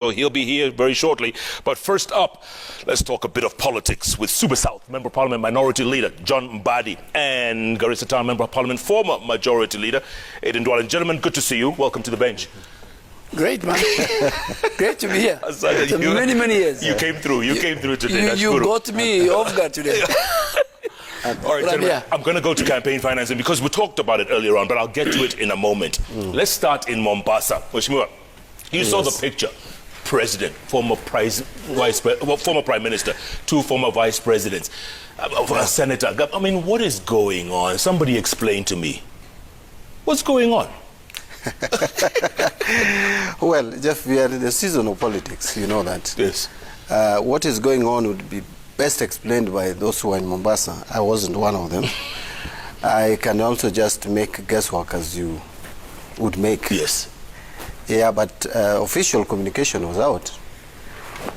Well, he'll be here very shortly. But first up, let's talk a bit of politics with Super South Member of Parliament Minority Leader John Mbadi and Garissa Town Member of Parliament former Majority Leader Aden Duale. Gentlemen, good to see you. Welcome to the bench. Great, man. Great to be here. Many years. You came through. You came through today. You got me off guard today. All right, gentlemen, I'm going to go to campaign financing because we talked about it earlier on, but I'll get to it in a moment. Let's start in Mombasa. Mheshimiwa, you saw the picture. President, former Prime Minister, two former Vice Presidents, a Senator. I mean, what is going on? Somebody explain to me. What's going on? Well, Jeff, we are in the season of politics, you know that. Yes. What is going on would be best explained by those who are in Mombasa. I wasn't one of them. I can also just make guesswork as you would make. Yes. Yeah, but official communication was out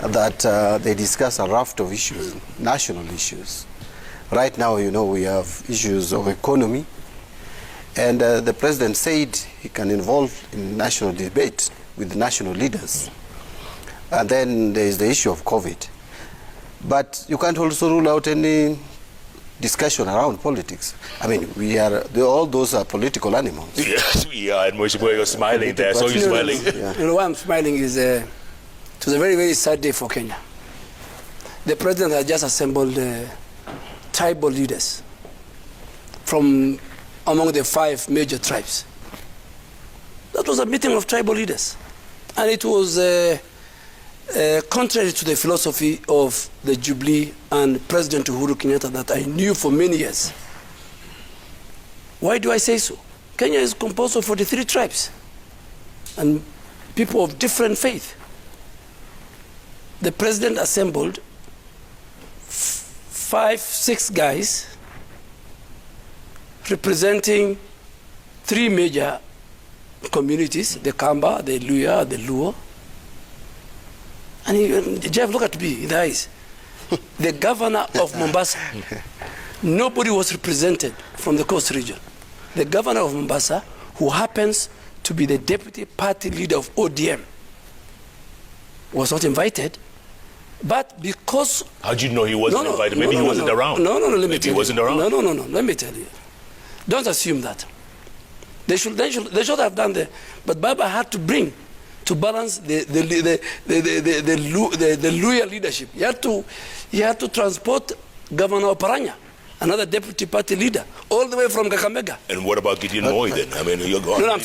that they discussed a raft of issues, national issues. Right now, you know, we have issues of economy, and the president said he can involve in national debate with national leaders. And then there is the issue of COVID. But you can't also rule out any discussion around politics. I mean, all those are political animals. Yes, we are. And Mheshimiwa, you're smiling there. So you're smiling. Yeah. You know why I'm smiling is it was a very, very sad day for Kenya. The president had just assembled tribal leaders from among the 5 major tribes. That was a meeting of tribal leaders. And it was contrary to the philosophy of the Jubilee and President Uhuru Kenyatta that I knew for many years. Why do I say so? Kenya is composed of 43 tribes and people of different faith. The president assembled 5-6 guys representing 3 major communities, the Kamba, the Luya, the Luo. And Jeff, look at me in the eyes. The governor of Mombasa, nobody was represented from the coast region. The governor of Mombasa, who happens to be the deputy party leader of ODM, was not invited. But because... How do you know he wasn't invited? Maybe he wasn't around. No, let me tell you. Maybe he wasn't around. No, let me tell you. Don't assume that. They should have done that. But Baba had to bring to balance the Luya leadership. He had to transport Governor Oparanya, another deputy party leader, all the way from Kakamega. And what about Gideon Moy then? I mean, you're gone. No, I'm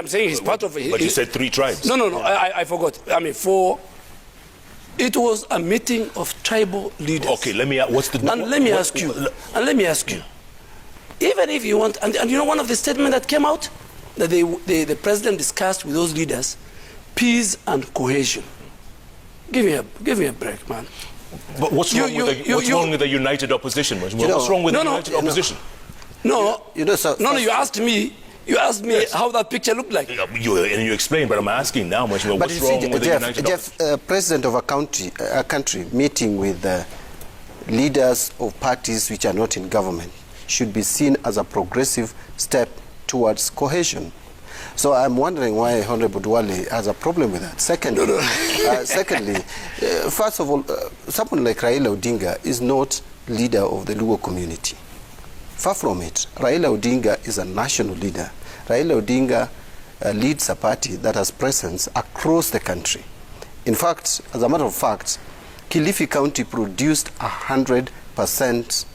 saying he's part of it. But you said 3 tribes. No, I forgot. I mean, it was a meeting of tribal leaders. Okay, let me ask you. Even if you want, and you know one of the statements that came out, that the president discussed with those leaders, peace and cohesion. Give me a break, man. But what's wrong with the united opposition? What's wrong with the united opposition? No, you asked me how that picture looked like. You explained, but I'm asking now, what's wrong with the united opposition? President of a country meeting with leaders of parties which are not in government should be seen as a progressive step towards cohesion. So I'm wondering why Honorable Duale has a problem with that. Secondly, first of all, someone like Raila Odinga is not leader of the Luo community. Far from it. Raila Odinga is a national leader. Raila Odinga leads a party that has presence across the country. In fact, as a matter of fact, Kilifi County produced 100%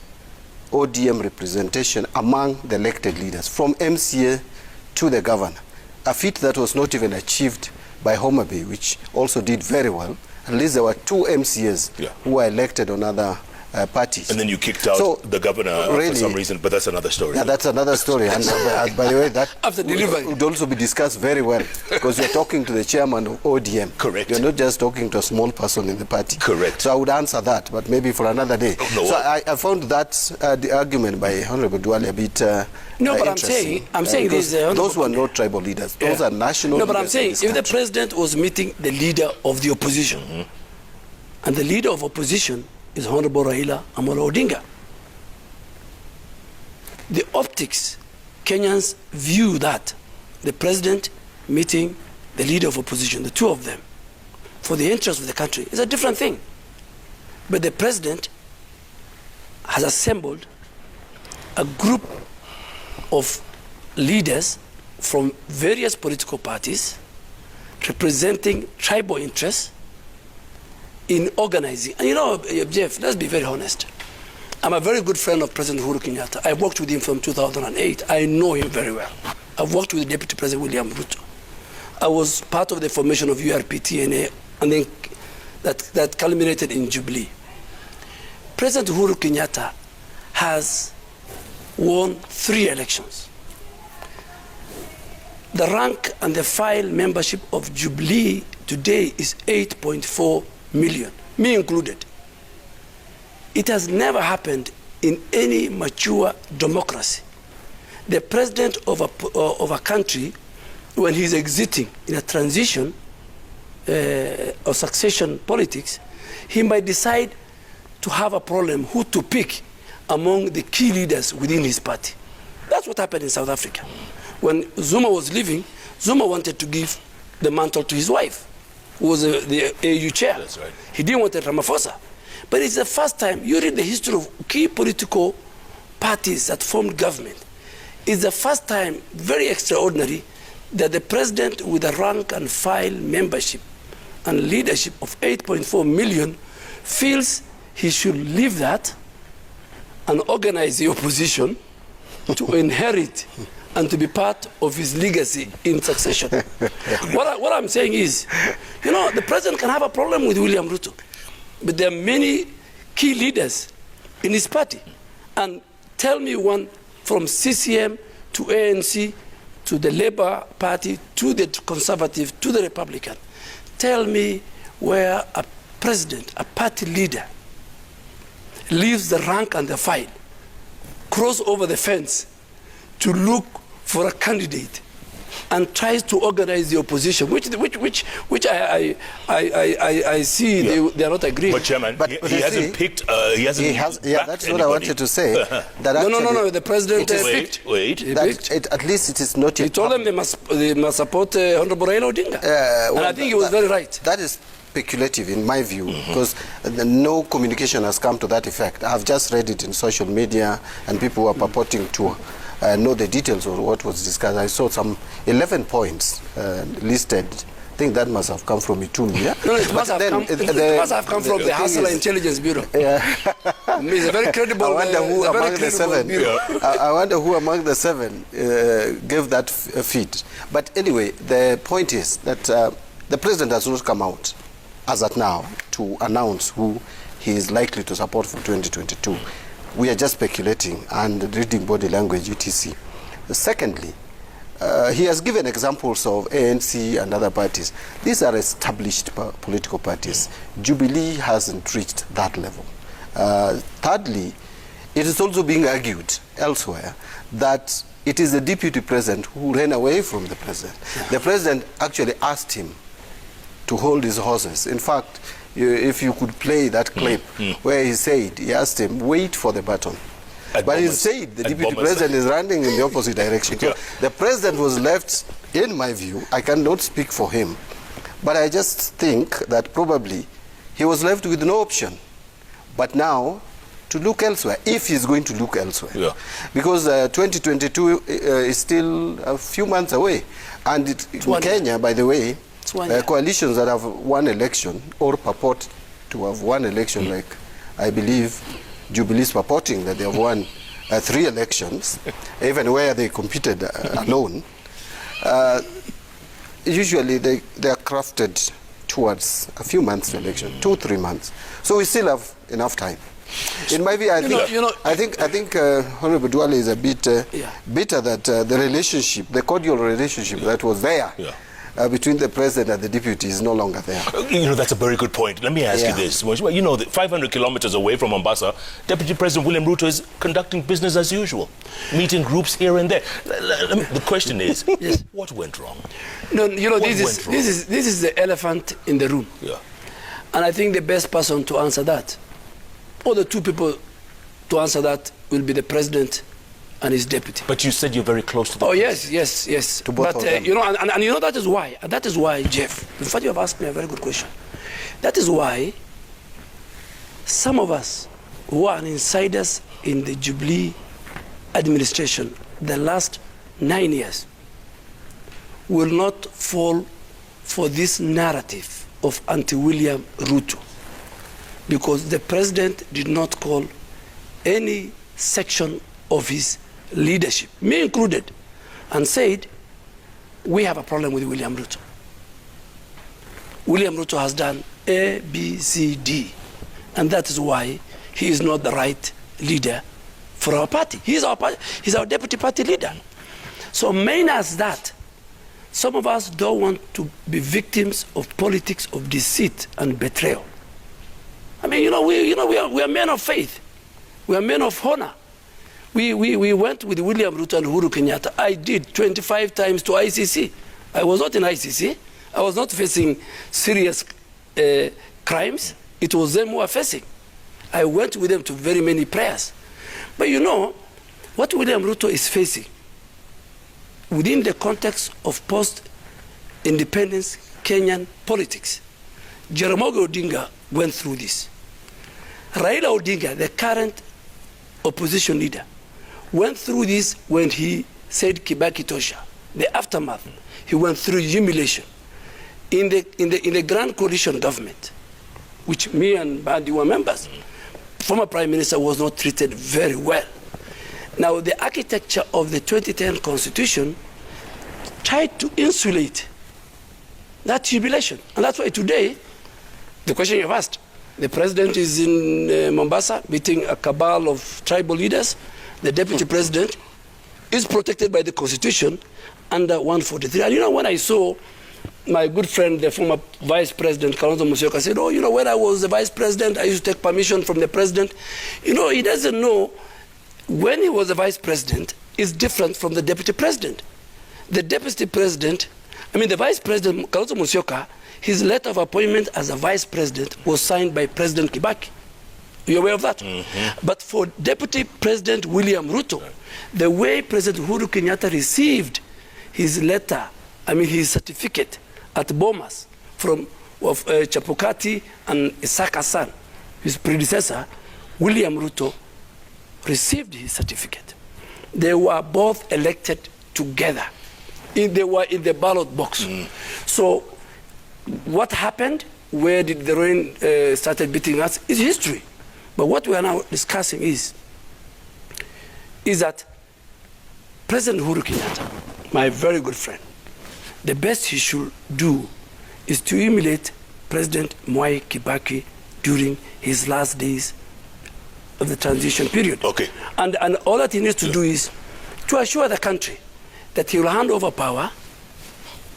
ODM representation among the elected leaders, from MCA to the governor. A feat that was not even achieved by Homa Bay, which also did very well. At least there were 2 MCAs who were elected on other parties. And then you kicked out the governor for some reason, but that's another story. Yeah, that's another story. And by the way, that would also be discussed very well, because you're talking to the chairman of ODM. Correct. You're not just talking to a small person in the party. Correct. So I would answer that, but maybe for another day. So I found that the argument by Honorable Duale a bit but I'm saying those who are not tribal leaders. Those are national leaders. No, but I'm saying if the president was meeting the leader of the opposition, and the leader of opposition is Honorable Raila Amolo Odinga, the optics, Kenyans view that the president meeting the leader of opposition, the 2 of them, for the interest of the country is a different thing. But the president has assembled a group of leaders from various political parties representing tribal interests in organizing. And you know, Jeff, let's be very honest. I'm a very good friend of President Uhuru Kenyatta. I worked with him from 2008. I know him very well. I've worked with Deputy President William Ruto. I was part of the formation of URP-TNA, and then that culminated in Jubilee. President Uhuru Kenyatta has won 3 elections. The rank and the file membership of Jubilee today is 8.4 million, me included. It has never happened in any mature democracy. The president of a country, when he's exiting in a transition or succession politics, he might decide to have a problem who to pick among the key leaders within his party. That's what happened in South Africa. When Zuma was leaving, Zuma wanted to give the mantle to his wife, who was the AU chair. That's right. He didn't want Ramaphosa. But it's the first time, you read the history of key political parties that formed government. It's the first time, very extraordinary, that the president with a rank and file membership and leadership of 8.4 million feels he should leave that and organize the opposition to inherit and to be part of his legacy in succession. What I'm saying is, you know, the president can have a problem with William Ruto, but there are many key leaders in his party. And tell me one from CCM to ANC to the Labour Party to the Conservative to the Republican. Tell me where a president, a party leader, leaves the rank and the file, cross over the fence to look for a candidate and tries to organize the opposition, which I see they are not agreeing. But Chairman, But he hasn't picked. He hasn't. Yeah, that's what I wanted to say. That No. The president Wait. at least it is not yet. He told them they must support Honorable Raila Odinga, and I think he was very right. That is speculative in my view, because no communication has come to that effect. I've just read it in social media, and people were purporting to know the details of what was discussed. I saw some 11 points listed. I think that must have come from Itumbi. Yeah? No, it must have come from the Hustler Intelligence Bureau. Yeah. It's a very credible. I wonder who among the 7. Bureau. I wonder who among the 7 gave that feed. But anyway, the point is that the president has not come out as at now to announce who he is likely to support for 2022. We are just speculating and reading body language, etc. Secondly, he has given examples of ANC and other parties. These are established political parties. Jubilee hasn't reached that level. Thirdly, it is also being argued elsewhere that it is the deputy president who ran away from the president. The president actually asked him to hold his horses. In fact, if you could play that clip where he asked him, wait for the baton. But he said the deputy president is running in the opposite direction. So the president was left, in my view, I cannot speak for him, but I just think that probably he was left with no option but now to look elsewhere, if he's going to look elsewhere. Yeah. Because 2022 is still a few months away. And in Kenya, by the way, coalitions that have won election or purport to have won election, like I believe Jubilee is purporting that they have won 3 elections, even where they competed alone, usually they are crafted towards a few months to election, 2-3 months. So we still have enough time. In my view, I think Honorable Duale is a bit bitter that the relationship, the cordial relationship that was there between the president and the deputy is no longer there. You know, that's a very good point. Let me ask you this. You know, 500 kilometers away from Mombasa, Deputy President William Ruto is conducting business as usual, meeting groups here and there. The question is, what went wrong? No, you know, this is the elephant in the room. Yeah. And I think the best person to answer that, or the 2 people to answer that, will be the president and his deputy. But you said you're very close to the president. Yes. To both of them. You know, and you know, that is why, Jeff, in fact, you have asked me a very good question. That is why some of us who are insiders in the Jubilee administration the last 9 years will not fall for this narrative of anti-William Ruto, because the president did not call any section of his leadership, me included, and said, we have a problem with William Ruto. William Ruto has done A, B, C, D, and that is why he is not the right leader for our party. He's our deputy party leader. So minus that, some of us don't want to be victims of politics of deceit and betrayal. I mean, we are men of faith. We are men of honor. We went with William Ruto and Uhuru Kenyatta. I did 25 times to ICC. I was not in ICC. I was not facing serious crimes. It was them who were facing. I went with them to very many prayers. But what William Ruto is facing within the context of post-independence Kenyan politics, Jaramogi Odinga went through this. Raila Odinga, the current opposition leader, went through this when he said Kibaki Tosha. The aftermath, he went through humiliation. In the Grand Coalition government, which me and Mbadi were members, former Prime Minister was not treated very well. Now, the architecture of the 2010 Constitution tried to insulate that humiliation. And that's why today, the question you've asked, the president is in Mombasa meeting a cabal of tribal leaders. The deputy president is protected by the Constitution under 143. And when I saw my good friend, the former Vice President, Kalonzo Musyoka, said, when I was the Vice President, I used to take permission from the President. He doesn't know when he was the Vice President is different from the Deputy President. The Deputy President, the Vice President, Kalonzo Musyoka, his letter of appointment as a Vice President was signed by President Kibaki. You're aware of that? Mm-hmm. But for Deputy President William Ruto, the way President Uhuru Kenyatta received his letter, his certificate at Bomas from Chapukati and Isaka San, his predecessor, William Ruto, received his certificate. They were both elected together. They were in the ballot box. Mm. So what happened, where did the rain started beating us, is history. But what we are now discussing is that President Uhuru Kenyatta, my very good friend, the best he should do is to emulate President Mwai Kibaki during his last days of the transition period. Okay. And all that he needs to do is to assure the country that he will hand over power,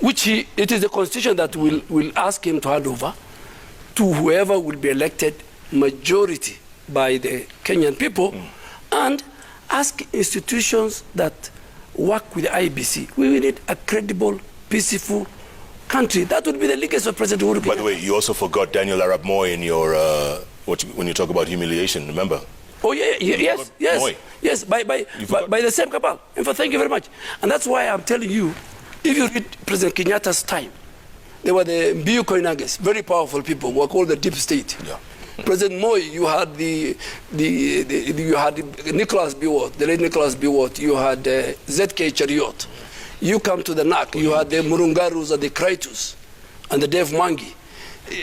which it is the Constitution that will ask him to hand over, to whoever will be elected majority by the Kenyan people, and ask institutions that work with the IBC. We will need a credible, peaceful country. That would be the legacy of President Uhuru Kenyatta. By the way, you also forgot Daniel Arap Moi in your when you talk about humiliation, remember? Oh yes, by the same cabal. In fact, thank you very much. And that's why I'm telling you, if you read President Kenyatta's time, they were the Mbiu Koinanges, very powerful people, who were called the deep state. Yeah. President Moi, you had you had Nicholas Biwott, the late Nicholas Biwott. You had ZK Chariot. You come to the NAC. You had the Murungarus and the Kraitus and the Dev Mangi.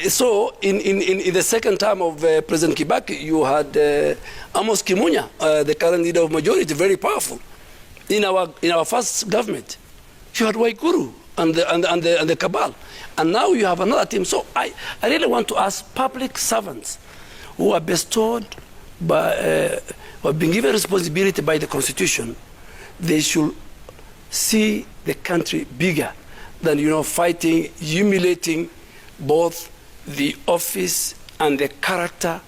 So in the second term of President Kibaki, you had Amos Kimunya, the current leader of majority, very powerful. In our first government, you had Waikuru and the cabal, and now you have another team. So I really want to ask public servants who are bestowed by, or been given responsibility by the Constitution, they should see the country bigger than fighting, humiliating both the office and the character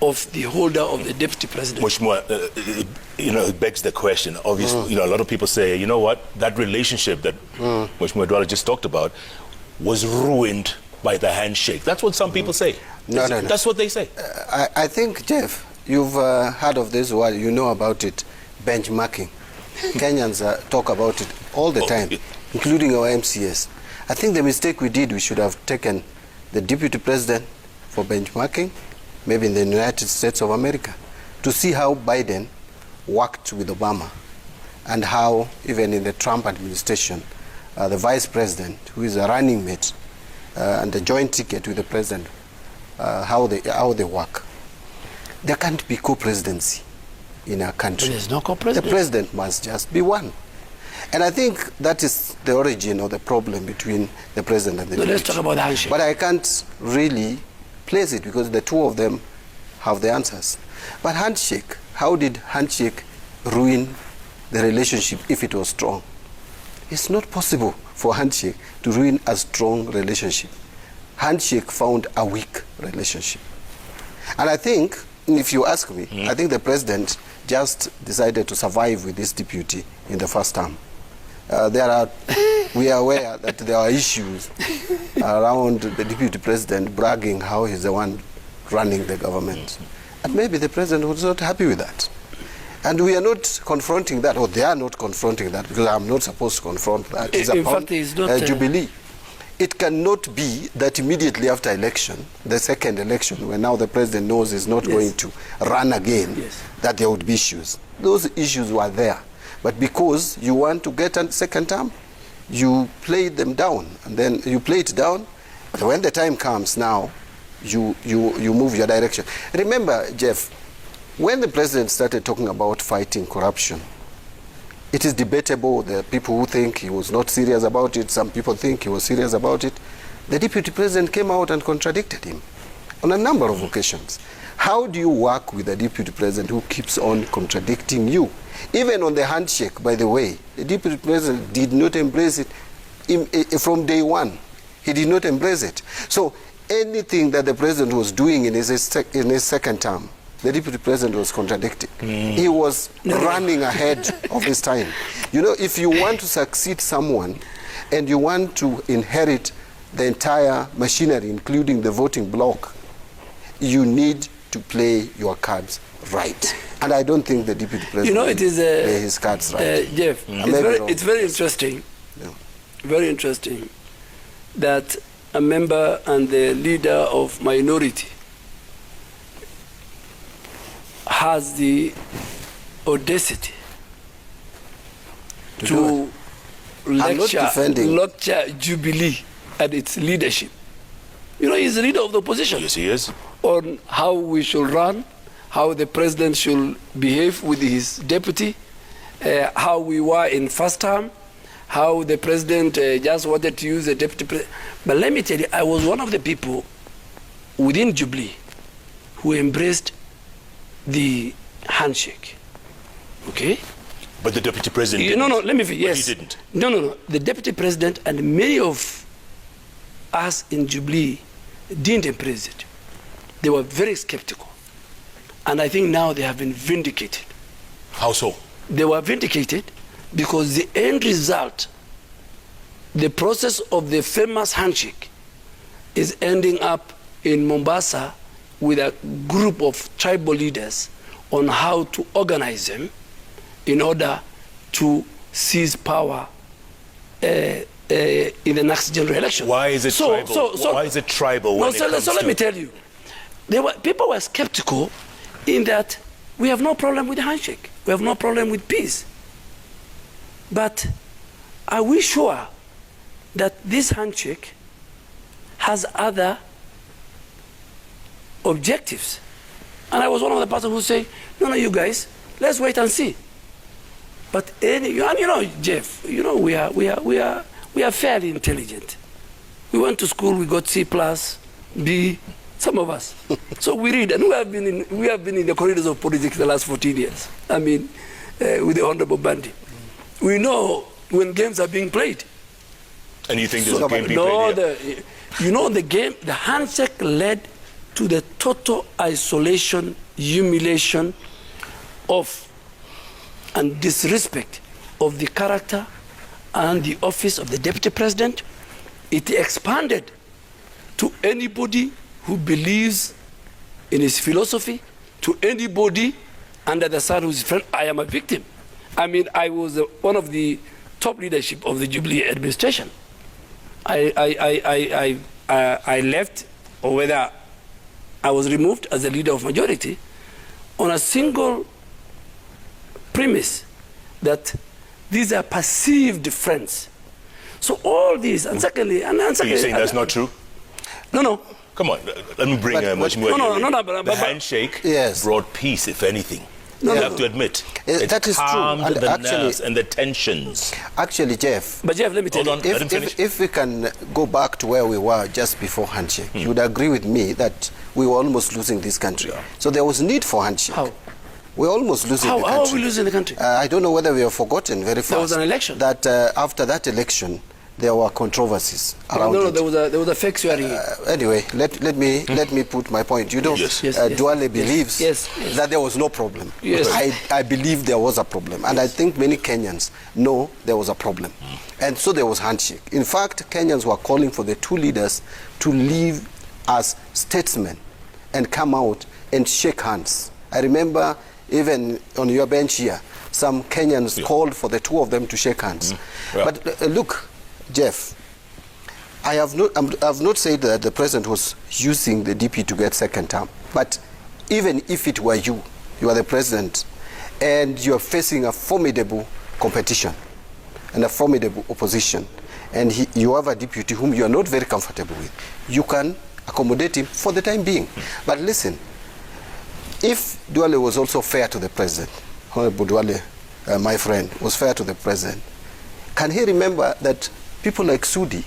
of the holder of the deputy president. Much more, it begs the question. Obviously, a lot of people say, that relationship that much more Duale just talked about was ruined by the handshake. That's what some people say. No. That's what they say. I think, Jeff, you've heard of this word, you know about it, benchmarking. Kenyans talk about it all the time, including our MCS. I think the mistake we did, we should have taken the deputy president for benchmarking, maybe in the United States of America, to see how Biden worked with Obama and how even in the Trump administration, the vice president, who is a running mate and a joint ticket with the president, how they work. There can't be co-presidency in a country. But there's no co-president. The president must just be one. And I think that is the origin of the problem between the president and the deputy. Let's talk about the handshake. But I can't really place it because the two of them have the answers. But handshake, how did handshake ruin the relationship if it was strong? It's not possible for handshake to ruin a strong relationship. Handshake found a weak relationship. And I think, if you ask me, I think the president just decided to survive with this deputy in the first term. We are aware that there are issues around the deputy president bragging how he's the one running the government. And maybe the president was not happy with that. And we are not confronting that, or they are not confronting that, because I'm not supposed to confront that. It's in fact, it's not Jubilee. It cannot be that immediately after election, the second election, when now the president knows he's not going to run again, that there would be issues. Those issues were there. But because you want to get a second term, you play them down. And then you play it down, but when the time comes now, you move your direction. Remember, Jeff, when the president started talking about fighting corruption, it is debatable. There are people who think he was not serious about it. Some people think he was serious about it. The deputy president came out and contradicted him on a number of occasions. How do you work with a deputy president who keeps on contradicting you? Even on the handshake, by the way, the deputy president did not embrace it from day one. He did not embrace it. So anything that the president was doing in his second term, the deputy president was contradicting. He was running ahead of his time. You know, if you want to succeed someone and you want to inherit the entire machinery, including the voting bloc, you need to play your cards right. And I don't think the deputy president play his cards right. Jeff, it's very interesting, very interesting that a member and the leader of minority has the audacity to lecture Jubilee and its leadership. You know, he's the leader of the opposition. Yes, he is. On how we should run, how the president should behave with his deputy, how we were in first term, how the president just wanted to use the deputy president. But let me tell you, I was one of the people within Jubilee who embraced the handshake. Okay? But the deputy president didn't. No, let me finish. Yes. But he didn't. No. The deputy president and many of us in Jubilee didn't embrace it. They were very skeptical. And I think now they have been vindicated. How so? They were vindicated because the end result, the process of the famous handshake, is ending up in Mombasa with a group of tribal leaders on how to organize them in order to seize power in the next general election. Why is it tribal? Why is it tribal? So let me tell you, people were skeptical in that we have no problem with the handshake. We have no problem with peace. But are we sure that this handshake has other objectives? And I was one of the persons who say, no, you guys, let's wait and see. But and you know, Jeff, you know, we are fairly intelligent. We went to school, we got C+, B, some of us. So we read, and we have been in the corridors of politics the last 14 years. I mean, with the Honorable Mbadi. We know when games are being played. And you think there's a game being played here? You know, the handshake led to the total isolation, humiliation of and disrespect of the character and the office of the deputy president. It expanded to anybody who believes in his philosophy, to anybody under the sun who's friend. I am a victim. I mean, I was one of the top leadership of the Jubilee administration. I I left or whether I was removed as the leader of majority on a single premise that these are perceived friends. So all these, and secondly, You're saying that's not true? No. Come on, let me bring but the handshake brought peace, if anything. You have to admit. That is true. Calmed And the actually, nerves and the tensions. Actually, Jeff. But Jeff, let me tell you. If we can go back to where we were just before handshake, you would agree with me that we were almost losing this country. Yeah. So there was need for handshake. How? We're almost losing the country. How are we losing the country? I don't know whether we have forgotten very fast. There was an election. That after that election, there were controversies around it. There was a fake swearing. Anyway, let me put my point. You know, Duale believes that there was no problem. Yes. I believe there was a problem, and I think many Kenyans know there was a problem, and so there was handshake. In fact, Kenyans were calling for the two leaders to leave as statesmen and come out and shake hands. I remember even on your bench here, some Kenyans called for the two of them to shake hands. But look, Jeff, I have not said that the president was using the DP to get second term. But even if it were you are the president, and you are facing a formidable competition and a formidable opposition, and you have a deputy whom you are not very comfortable with, you can accommodate him for the time being. But listen, if Duale was also fair to the president, Honorable Duale, my friend, was fair to the president, can he remember that people like Sudi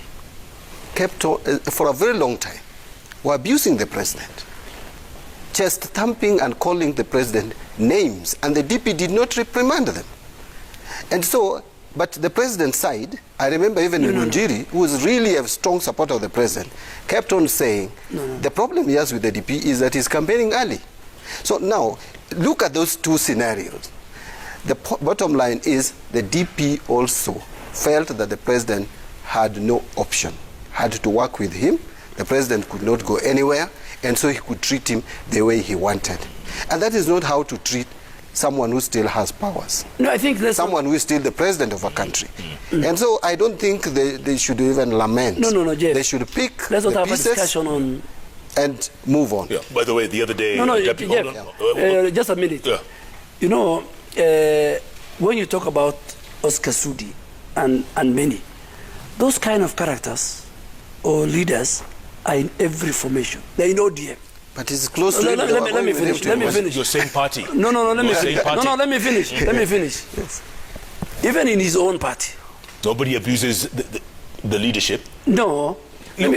kept on, for a very long time, were abusing the president, chest thumping and calling the president names, and the DP did not reprimand them. And so, but the president's side, I remember even Njiri, who was really a strong supporter of the president, kept on saying, the problem he has with the DP is that he's campaigning early. So now, look at those two scenarios. The bottom line is the DP also felt that the president had no option, had to work with him. The president could not go anywhere, and so he could treat him the way he wanted. And that is not how to treat someone who still has powers. No, I think that's someone who is still the president of a country. And so I don't think they should even lament. No, Jeff. They should pick Let's not the have pieces a discussion on and move on. Yeah. By the way, the other day... Jeff, just a minute. Yeah. You know, when you talk about Oscar Sudi and many, those kind of characters or leaders are in every formation. They're in ODM. But it's close to let me finish. Your same party. No, let me finish. Let me finish. Yes. Even in his own party. Nobody abuses the leadership. No. You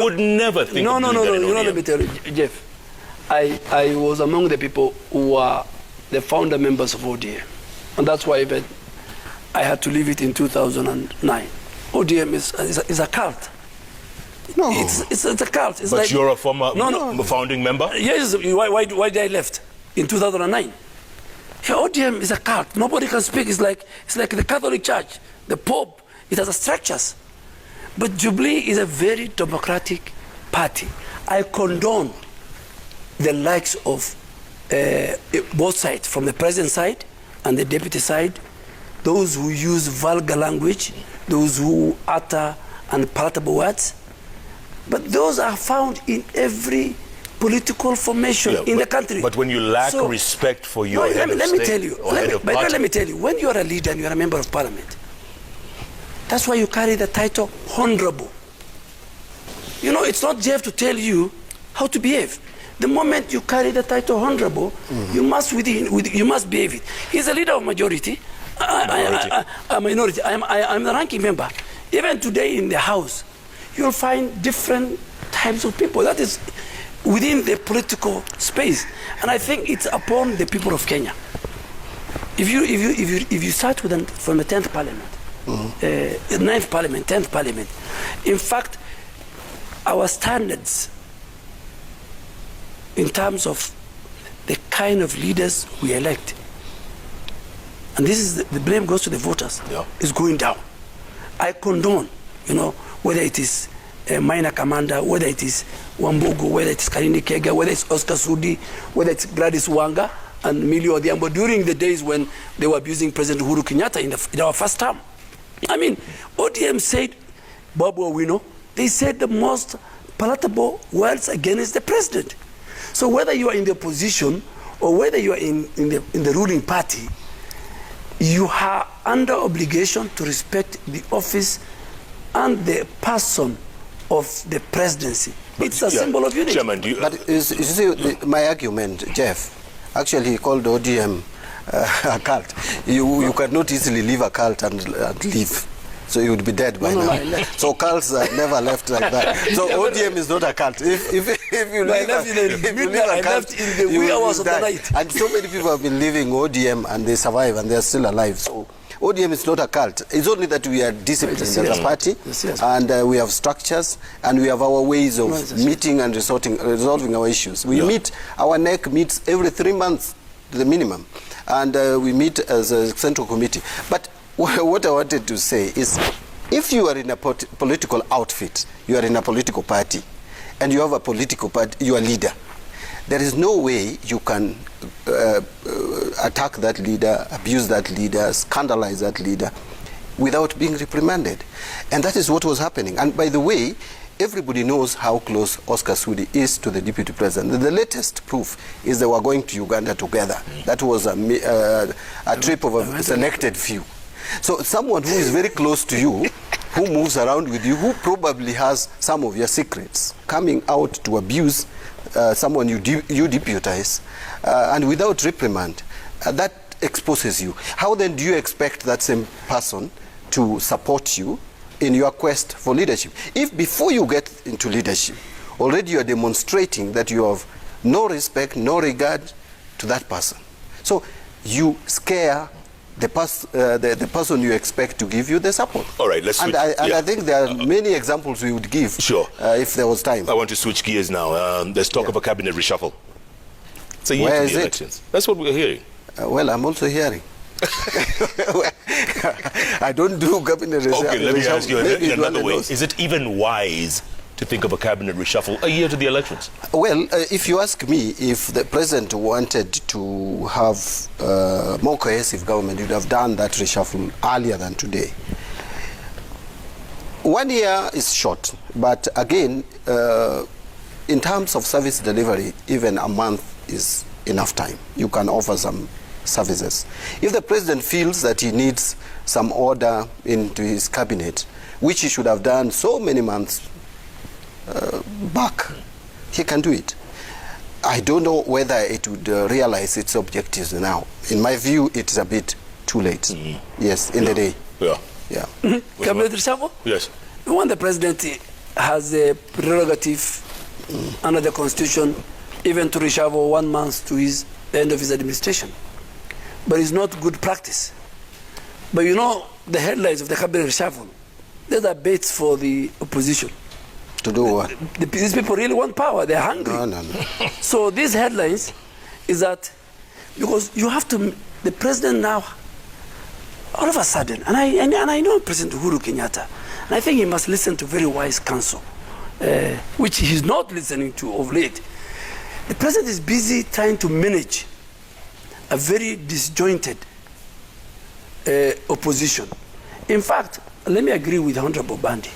would never think of doing that in ODM. Let me tell you, Jeff. I was among the people who were the founder members of ODM. And that's why even I had to leave it in 2009. ODM is a cult. No. It's a cult. It's but like, you're a former founding member? Yes. Why did I left in 2009? Yeah, ODM is a cult. Nobody can speak. It's like the Catholic Church, the Pope. It has structures. But Jubilee is a very democratic party. I condone the likes of both sides, from the president side and the deputy side, those who use vulgar language, those who utter unpalatable words. But those are found in every political formation in the country. But when you lack respect for your head of state or head of party. Let me tell you, when you are a leader and you are a member of parliament, that's why you carry the title honorable. You know, it's not Jeff to tell you how to behave. The moment you carry the title honorable, you must behave it. He's a leader of majority. A minority. I'm the ranking member. Even today in the House, you'll find different types of people. That is within the political space. And I think it's upon the people of Kenya. If you start from the 10th parliament, 9th parliament, 10th parliament, in fact, our standards in terms of the kind of leaders we elect, and this is the blame goes to the voters, is going down. I condone, whether it is a minor commander, whether it is Wambugu, whether it is Karini Kega, whether it's Oscar Sudi, whether it's Gladys Wanga and Millie Odhiambo during the days when they were abusing President Uhuru Kenyatta in our first term. I mean, ODM said Babu Owino they said the most palatable words against the president. So whether you are in the opposition or whether you are in the ruling party, you are under obligation to respect the office and the person of the presidency. It's a symbol of unity. Chairman, but you see, my argument, Jeff, actually he called ODM a cult. You cannot easily leave a cult and leave. So you would be dead by now. So cults are never left like that. So ODM is not a cult. If you leave a cult, you will die. And so many people have been leaving ODM and they survive and they are still alive. So ODM is not a cult. It's only that we are disciplined as a party, and we have structures, and we have our ways of meeting and resolving our issues. We meet, our NEC meets every 3 months, the minimum, and we meet as a central committee. But what I wanted to say is, if you are in a political outfit, you are in a political party, and you have a political party, you are leader, there is no way you can attack that leader, abuse that leader, scandalize that leader without being reprimanded. And that is what was happening. And by the way, everybody knows how close Oscar Sudi is to the deputy president. The latest proof is they were going to Uganda together. That was a trip of a selected few. So someone who is very close to you, who moves around with you, who probably has some of your secrets, coming out to abuse someone you deputize, and without reprimand, that exposes you. How then do you expect that same person to support you in your quest for leadership? If before you get into leadership, already you are demonstrating that you have no respect, no regard to that person. So you scare the person you expect to give you the support. All right, let's switch. And I think there are many examples we would give if there was time. I want to switch gears now. There's talk of a cabinet reshuffle. It's a year to the elections. That's what we're hearing. Well, I'm also hearing. I don't do cabinet reshuffle. Okay, let me ask you another way. Is it even wise to think of a cabinet reshuffle a year to the elections? Well, if you ask me, if the president wanted to have a more cohesive government, he would have done that reshuffle earlier than today. 1 year is short, but again, in terms of service delivery, even a month is enough time. You can offer some services. If the president feels that he needs some order into his cabinet, which he should have done so many months back, he can do it. I don't know whether it would realize its objectives now. In my view, it's a bit too late. Yes, in the day. Yeah. Cabinet reshuffle? Yes. When the president has a prerogative under the Constitution, even to reshuffle 1 month to the end of his administration. But it's not good practice. But you know, the headlines of the cabinet reshuffle, these are baits for the opposition. To do what? These people really want power. They're hungry. No. So these headlines is that because you have to, the president now, all of a sudden, and I know President Uhuru Kenyatta, and I think he must listen to very wise counsel, which he's not listening to of late. The president is busy trying to manage a very disjointed opposition. In fact, let me agree with Honorable Mbadi.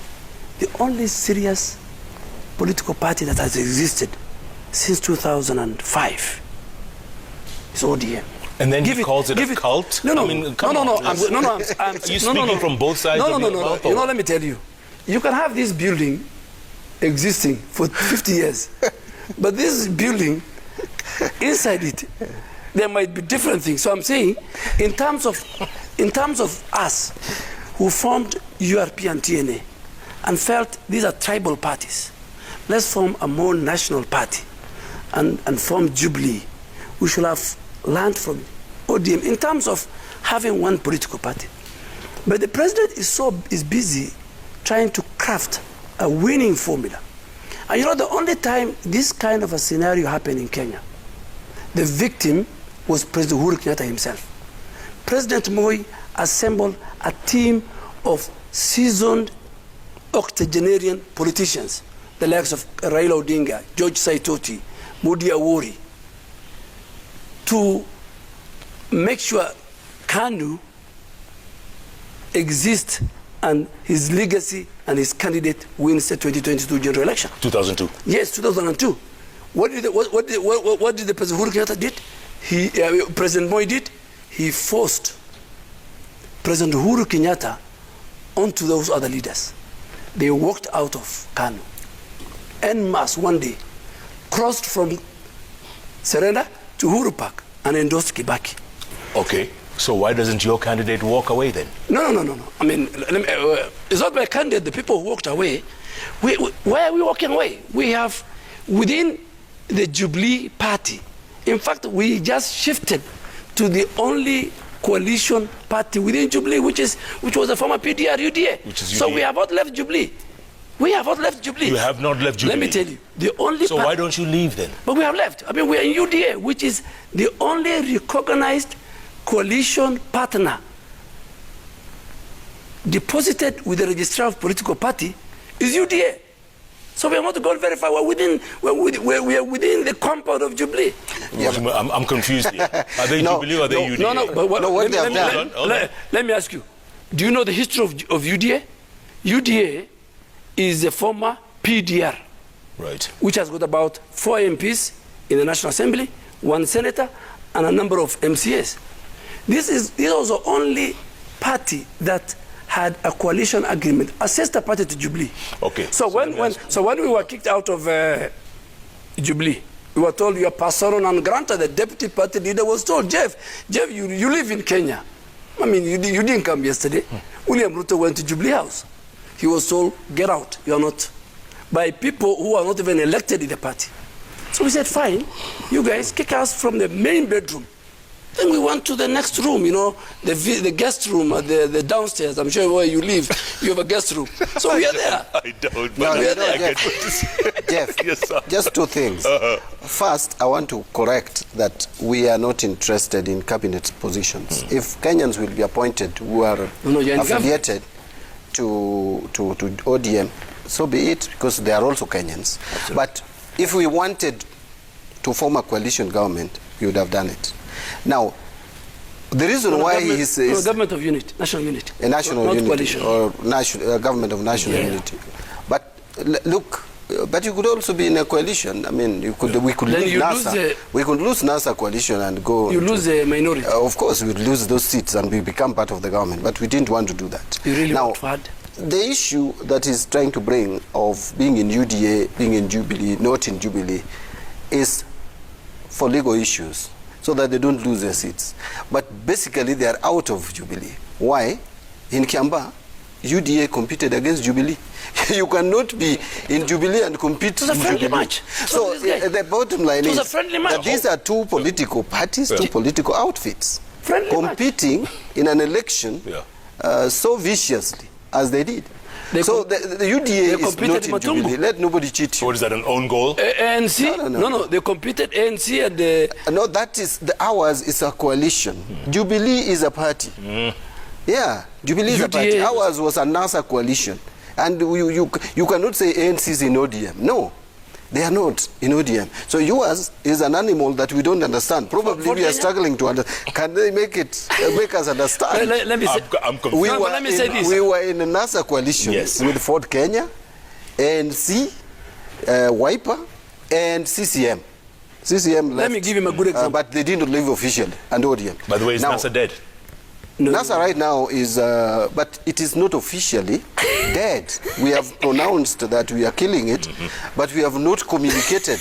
The only serious political party that has existed since 2005 is ODM. And then he calls it a cult? No. I mean, Are you speaking from both sides of your mouth? You know, let me tell you. You can have this building existing for 50 years. But this building, inside it, there might be different things. So I'm saying, in terms of us who formed URP and TNA and felt these are tribal parties, let's form a more national party and form Jubilee. We should have learned from ODM in terms of having one political party. But the president is busy trying to craft a winning formula. And you know, the only time this kind of a scenario happened in Kenya, the victim was President Uhuru Kenyatta himself. President Moi assembled a team of seasoned octogenarian politicians, the likes of Raila Odinga, George Saitoti, Mudi Awori, to make sure KANU exists and his legacy and his candidate wins the 2022 general election. 2002. Yes, 2002. What did the President Uhuru Kenyatta did? President Moi did? He forced President Uhuru Kenyatta onto those other leaders. They walked out of Kanu en masse one day, crossed from Serena to Uhuru Park and endorsed Kibaki. Okay, so why doesn't your candidate walk away then? No. I mean, it's not my candidate, the people who walked away. Why are we walking away? We have, within the Jubilee Party, in fact, we just shifted to the only coalition party within Jubilee, which was the former PDR UDA. Which is UDA. So we have not left Jubilee. We have not left Jubilee. You have not left Jubilee. Let me tell you, the only. So why don't you leave then? But we have left. I mean, we are in UDA, which is the only recognized coalition partner deposited with the registrar of political party is UDA. So we are not going very far. We are within the compound of Jubilee. Yeah, I'm confused here. Are they Jubilee or are they UDA? Let me ask you. Do you know the history of UDA? UDA is a former PDR, right, which has got about 4 MPs in the National Assembly, 1 senator, and a number of MCAs. This was the only party that had a coalition agreement, a sister party to Jubilee. Okay. So when we were kicked out of Jubilee, we were told you are persona non grata. The deputy party leader was told, Jeff, you live in Kenya. I mean, you didn't come yesterday. William Ruto went to Jubilee House. He was told, get out, you are not. By people who are not even elected in the party. So we said, fine, you guys kick us from the main bedroom. Then we went to the next room, the guest room, the downstairs. I'm sure where you live, you have a guest room. So we are there. I don't, but I get what you say. Jeff, Yes, sir. just 2 things. First, I want to correct that we are not interested in cabinet positions. If Kenyans will be appointed who are affiliated to ODM, so be it, because they are also Kenyans. Absolutely. But if we wanted to form a coalition government, we would have done it. Now, the reason why he says government of unity, national unity, a national not unity, coalition, or national government of national unity. But look, but you could also be in a coalition. I mean, we could lose NASA. We could lose NASA coalition and go. You lose a minority. Of course, we would lose those seats and we become part of the government. But we didn't want to do that. You really now, want to add? The issue that he's trying to bring of being in UDA, being in Jubilee, not in Jubilee, is for legal issues, so that they don't lose their seats. But basically, they are out of Jubilee. Why? In Kiamba, UDA competed against Jubilee. You cannot be in Jubilee and compete in Jubilee. Match. So the bottom line is that these are 2 political parties, 2 political outfits, competing in an election so viciously as they did. So the UDA is not in Jubilee. Let nobody cheat you. What is that, an own goal? ANC? No. They competed ANC and the... No, that is, ours is a coalition. Jubilee is a party. Yeah, Jubilee is a party. Ours was a NASA coalition. And you cannot say ANC is in ODM. No, they are not in ODM. So yours is an animal that we don't understand. Probably we are struggling to understand. Can they make us understand? Let me say, I'm confused. let me say this. We were in a NASA coalition with Ford Kenya, ANC, Wiper, and CCM. CCM left. Let me give him a good example. But they didn't leave officially, and ODM. By the way, is NASA dead? No. NASA right now is, but it is not officially dead. We have pronounced that we are killing it, but we have not communicated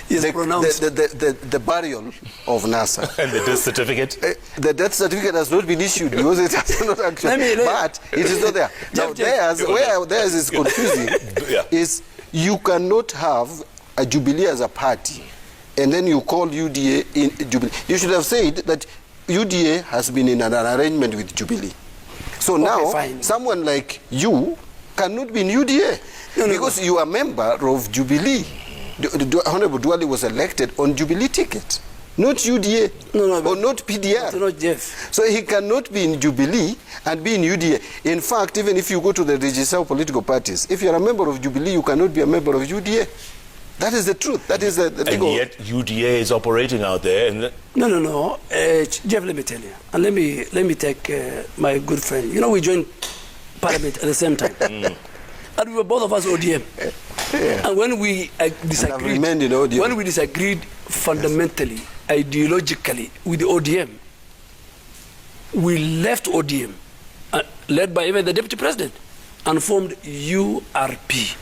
the burial of NASA. And the death certificate? The death certificate has not been issued because it has not actually, but it is not there. Now, where theirs is confusing is you cannot have a Jubilee as a party, and then you call UDA in Jubilee. You should have said that UDA has been in an arrangement with Jubilee. So now, someone like you cannot be in UDA because you are a member of Jubilee. The Honorable Duale was elected on Jubilee ticket, not UDA or not PDR. Not Jeff. So he cannot be in Jubilee and be in UDA. In fact, even if you go to the register of political parties, if you are a member of Jubilee, you cannot be a member of UDA. That is the truth. That is the and yet UDA is operating out there. And no. Jeff, let me tell you, and let me take my good friend. We joined parliament at the same time. And we were both of us ODM. And when we disagreed fundamentally, ideologically with the ODM, we left ODM, led by even the deputy president, and formed URP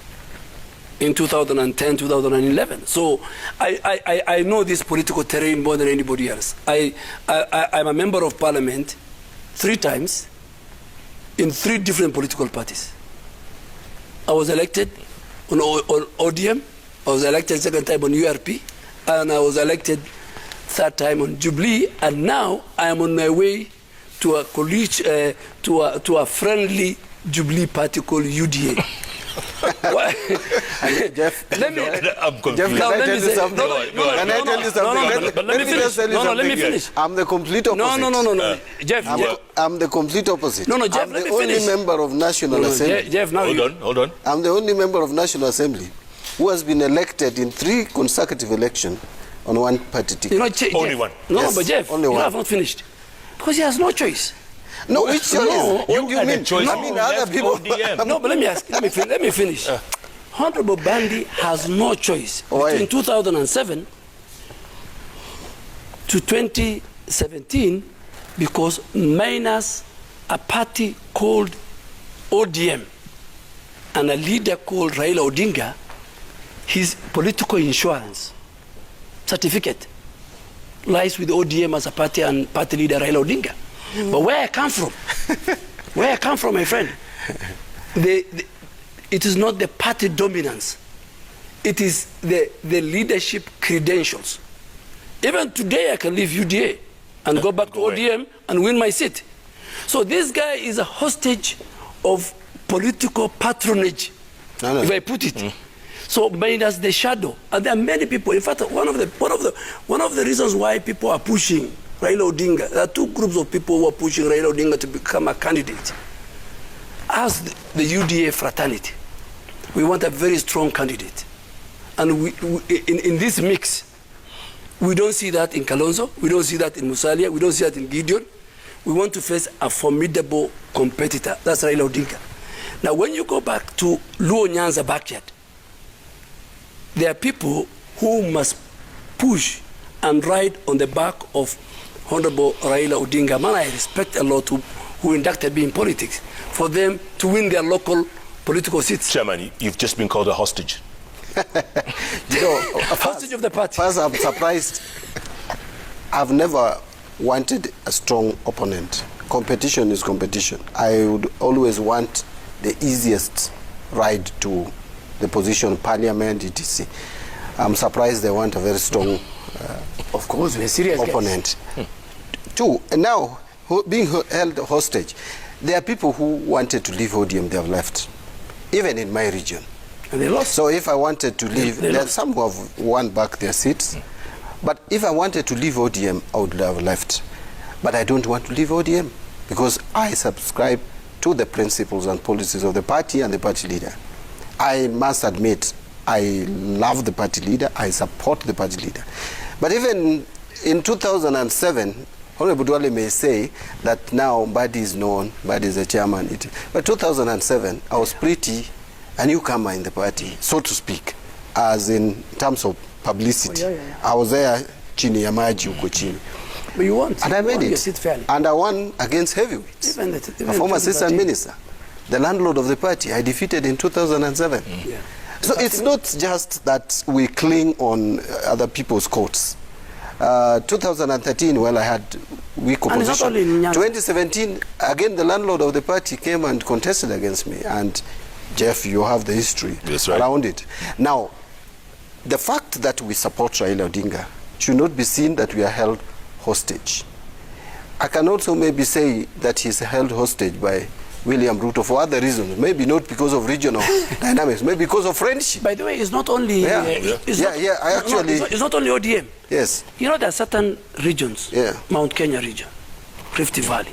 in 2010, 2011. So I know this political terrain more than anybody else. I'm a member of parliament 3 times in 3 different political parties. I was elected on ODM, I was elected 2nd time on URP, and I was elected 3rd time on Jubilee, and now I am on my way to a to a friendly Jubilee party called UDA. Jeff, let me. I'm confused. Jeff, can I tell you something? Can I tell you something? Let me finish. I'm the complete opposite. No. Jeff, I'm the complete opposite. No, Jeff, I'm let the me finish. only member of National Assembly. Jeff, now hold on. I'm the only member of National Assembly who has been elected in 3 consecutive elections on one party ticket. Only one. No, Yes, but Jeff, only you one. have not finished. Because he has no choice. No, which choice? What do you had a mean? choice. I mean, other people. No, but let me finish. Honorable Mbadi has no choice between 2007 to 2017 because minus a party called ODM and a leader called Raila Odinga, his political insurance certificate lies with ODM as a party and party leader Raila Odinga. But where I come from, my friend, it is not the party dominance. It is the leadership credentials. Even today I can leave UDA and go back to ODM and win my seat. So this guy is a hostage of political patronage, if I put it. So minus the shadow. And there are many people. In fact, one of the reasons why people are pushing Raila Odinga, there are 2 groups of people who are pushing Raila Odinga to become a candidate. As the UDA fraternity, we want a very strong candidate. And in this mix, we don't see that in Kalonzo, we don't see that in Musalia, we don't see that in Gideon. We want to face a formidable competitor. That's Raila Odinga. Now, when you go back to Luo Nyanza backyard, there are people who must push and ride on the back of Honorable Raila Odinga, man I respect a lot, who inducted me in politics, for them to win their local political seats. Chairman, you've just been called a hostage. Hostage of the party. First, I'm surprised. I've never wanted a strong opponent. Competition is competition. I would always want the easiest ride to the position, parliament, etc. I'm surprised they want a very strong of course, we're serious opponent. 2, and now being held hostage, there are people who wanted to leave ODM, they have left, even in my region. And they lost. So if I wanted to leave, there are some who have won back their seats. But if I wanted to leave ODM, I would have left. But I don't want to leave ODM because I subscribe to the principles and policies of the party and the party leader. I must admit, I love the party leader, I support the party leader. But even in 2007, Honorable Duale may say that now Mbadi is known, Mbadi is the chairman. But 2007, I was pretty a newcomer in the party, so to speak, as in terms of publicity. I was there, chini ya maji uko chini. But you won. And I made it. And I won against heavyweights. Even a former assistant minister, the landlord of the party, I defeated in 2007. Yeah. So it's not just that we cling on other people's coats. 2013, well, I had weak opposition. 2017, again, the landlord of the party came and contested against me. And Jeff, you have the history around it. Now, the fact that we support Raila Odinga should not be seen that we are held hostage. I can also maybe say that he's held hostage by William Ruto for other reasons. Maybe not because of regional dynamics, maybe because of friendship. By the way, it's not only... It's not only ODM. Yes. You know, there are certain regions, Mount Kenya region, Rift Valley,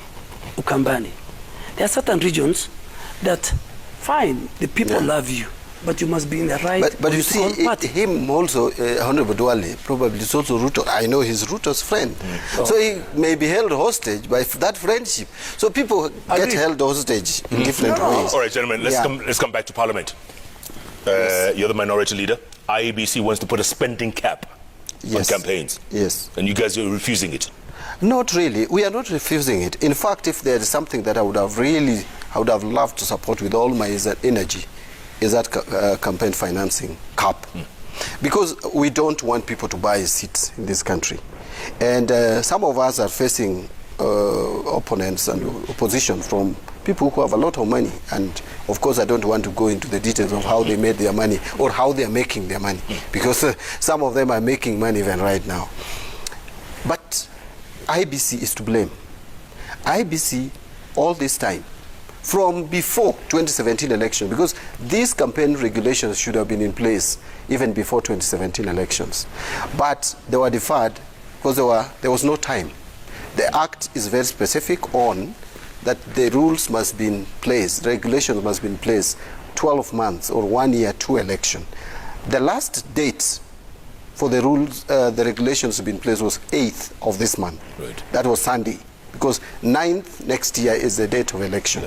Ukambani. There are certain regions that, fine, the people love you. but you must be in the right. But you see, him also, Honorable Duale, probably is also Ruto. I know he's Ruto's friend. So he may be held hostage by that friendship. So people get held hostage in different ways. All right, gentlemen, let's come back to Parliament. You're the minority leader. IEBC wants to put a spending cap on campaigns. Yes. And you guys are refusing it. Not really. We are not refusing it. In fact, if there is something that I would have loved to support with all my energy, is that campaign financing cap. Because we don't want people to buy seats in this country. And some of us are facing opponents and opposition from people who have a lot of money. And of course, I don't want to go into the details of how they made their money or how they are making their money, because some of them are making money even right now. But IBC is to blame. IBC all this time, from before 2017 election, because these campaign regulations should have been in place even before 2017 elections. But they were deferred because there was no time. The Act is very specific on that the rules must be in place, regulations must be in place 12 months or 1 year to election. The last date for the rules, the regulations to be in place was 8th of this month. Right. That was Sunday, because 9th next year is the date of election.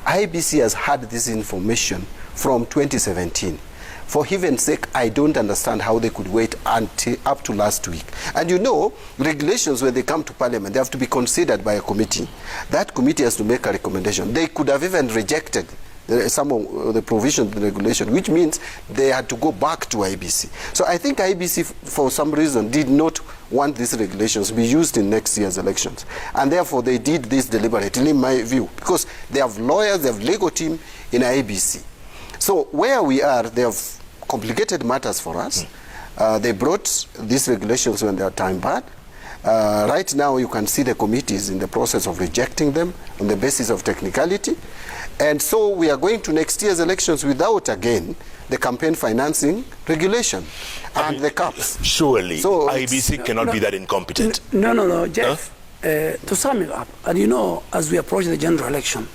IBC has had this information from 2017. For heaven's sake, I don't understand how they could wait until up to last week. And you know, regulations, when they come to Parliament, they have to be considered by a committee. That committee has to make a recommendation. They could have even rejected some of the provisions of the regulation, which means they had to go back to IBC. So I think IBC, for some reason, did not want these regulations to be used in next year's elections. And therefore, they did this deliberately, in my view, because they have lawyers, they have legal team in IBC. So where we are, they have complicated matters for us. They brought these regulations when they are time barred. Right now, you can see the committees in the process of rejecting them on the basis of technicality. And so we are going to next year's elections without, again, the campaign financing regulation and the caps. Surely, so IBC cannot be that incompetent. No, Jeff. To sum it up, and you know, as we approach the general election,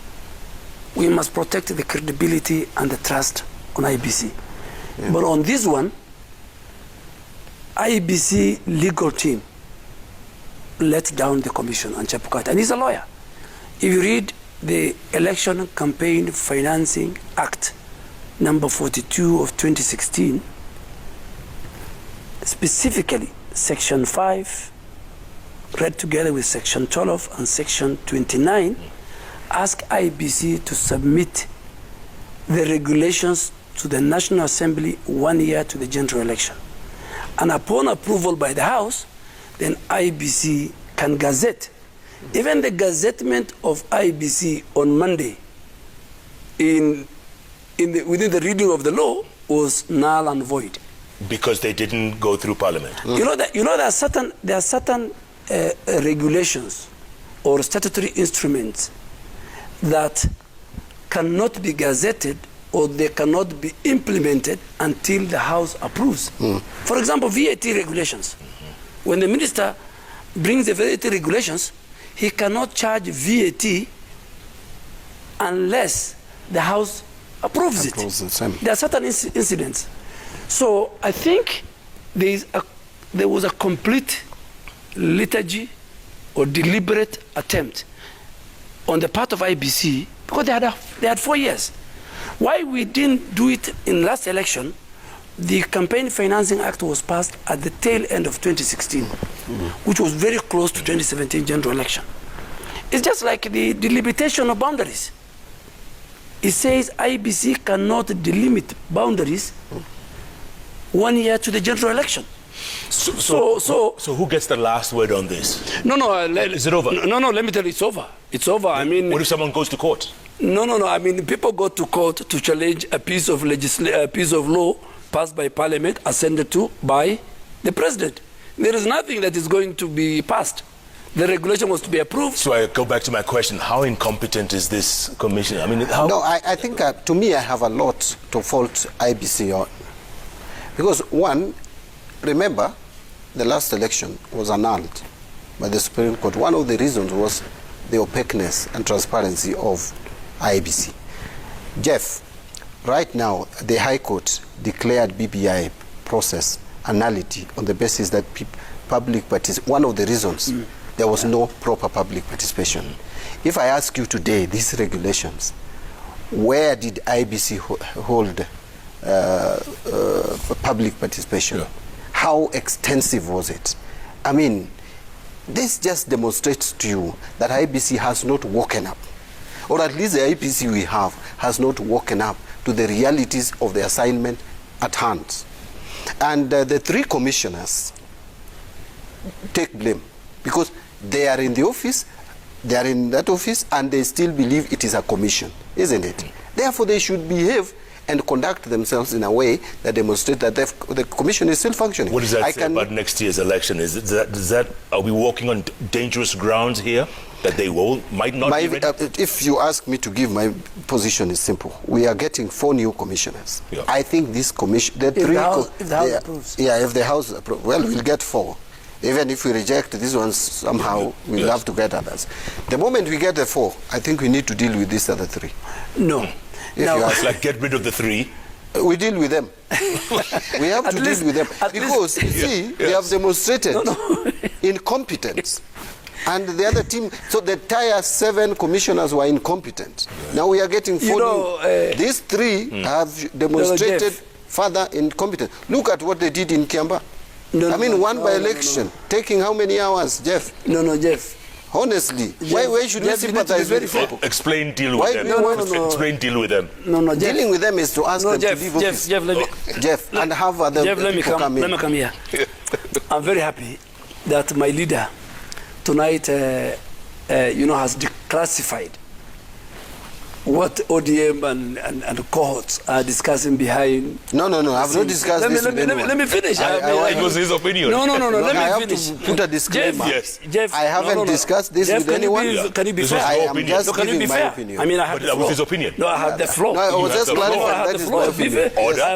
we must protect the credibility and the trust on IBC. But on this one, IBC legal team let down the commission and Chapukati, and he's a lawyer. If you read the Election Campaign Financing Act number 42 of 2016, specifically section 5, read together with section 12 and section 29, ask IBC to submit the regulations to the National Assembly 1 year to the general election. And upon approval by the House, then IBC can gazette. Even the gazettement of IBC on Monday within the reading of the law was null and void. Because they didn't go through Parliament. You know there are certain regulations or statutory instruments that cannot be gazetted or they cannot be implemented until the House approves. For example, VAT regulations. When the minister brings the VAT regulations, he cannot charge VAT unless the House approves it. There are certain incidents. So I think there was a complete liturgy or deliberate attempt on the part of IBC, because they had 4 years. Why we didn't do it in last election? The Campaign Financing Act was passed at the tail end of 2016, which was very close to 2017 general election. It's just like the delimitation of boundaries. It says IBC cannot delimit boundaries 1 year to the general election. So who gets the last word on this? Is it over? No, let me tell you, it's over. It's over. I mean, what if someone goes to court? No. I mean, people go to court to challenge a piece of law passed by Parliament, ascended to by the President. There is nothing that is going to be passed. The regulation was to be approved. So I go back to my question: how incompetent is this commission? I mean, how? No, I think to me, I have a lot to fault IBC on, because one, remember, the last election was annulled by the Supreme Court. One of the reasons was the opaqueness and transparency of IBC. Jeff, right now, the High Court declared BBI process nullity on the basis that public participation, one of the reasons there was no proper public participation. If I ask you today, these regulations, where did IBC hold public participation? Yeah. How extensive was it? I mean, this just demonstrates to you that IBC has not woken up, or at least the IBC we have has not woken up to the realities of the assignment at hand. And the three commissioners take blame because they are in the office, they are in that office, and they still believe it is a commission, isn't it? Therefore, they should behave and conduct themselves in a way that demonstrate that the commission is still functioning. What does that say about next year's election? Are we walking on dangerous grounds here that they might not be ready? If you ask me to give, my position is simple. We are getting 4 new commissioners. Yeah. I think this commission, if the House approves. Yeah, if the House approves, well, we'll get 4. Even if we reject these ones, somehow we'll have to get others. The moment we get the 4, I think we need to deal with these other 3. No. It's like get rid of the 3. We deal with them. We have to deal with them. Because, you see, they have demonstrated incompetence. And the other team, so the entire 7 commissioners were incompetent. Now we are getting 4 new. These 3 have demonstrated further incompetence. Look at what they did in Kiamba. One by election, taking how many hours, Jeff? Jeff. Honestly, Jeff, why should we sympathize with people? Explain, deal with them. Explain, deal with them. Jeff. Dealing with them is to ask them Jeff, to leave office. Jeff, let me... Jeff, and have other people come in. Let me come here. I'm very happy that my leader tonight, has declassified what ODM and cohorts are discussing behind. No, I've not discussed this with anyone. Let me finish. It was his opinion. No, let me finish. I have to put a disclaimer. Jeff, I haven't discussed this with anyone. Can you be fair? I am just giving my opinion. I have the floor. That was his opinion. No, I have the floor. No, I was just clarifying that is my opinion.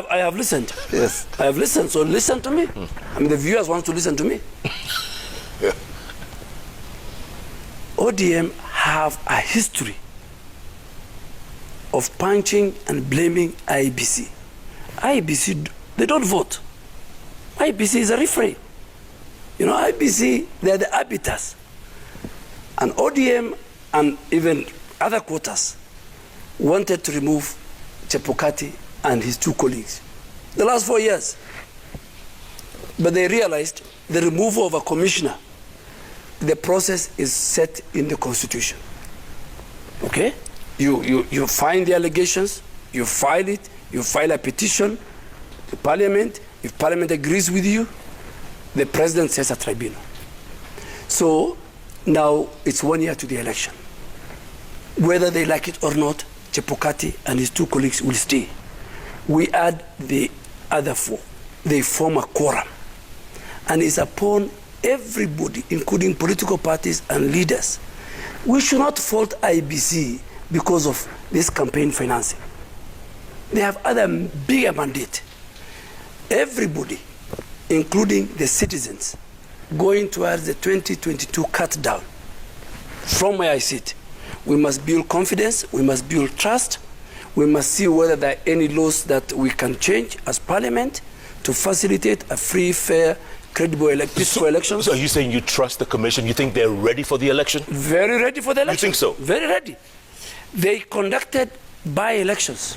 I have listened. Yes. I have listened, so listen to me. The viewers want to listen to me. ODM have a history of punching and blaming IBC. IBC, they don't vote. IBC is a referee. IBC, they're the arbiters. And ODM and even other quotas wanted to remove Chebukati and his 2 colleagues the last 4 years. But they realized the removal of a commissioner, the process is set in the Constitution. Okay? You find the allegations, you file it, you file a petition to Parliament. If Parliament agrees with you, the President sets a tribunal. So now it's 1 year to the election. Whether they like it or not, Chebukati and his 2 colleagues will stay. We add the other 4. They form a quorum. And it's upon everybody, including political parties and leaders. We should not fault IBC because of this campaign financing. They have other bigger mandate. Everybody, including the citizens, going towards the 2022 cut down. From where I sit, we must build confidence, we must build trust, we must see whether there are any laws that we can change as Parliament to facilitate a free, fair, credible peaceful elections. So are you saying you trust the commission? You think they're ready for the election? Very ready for the election. You think so? Very ready. They conducted by-elections.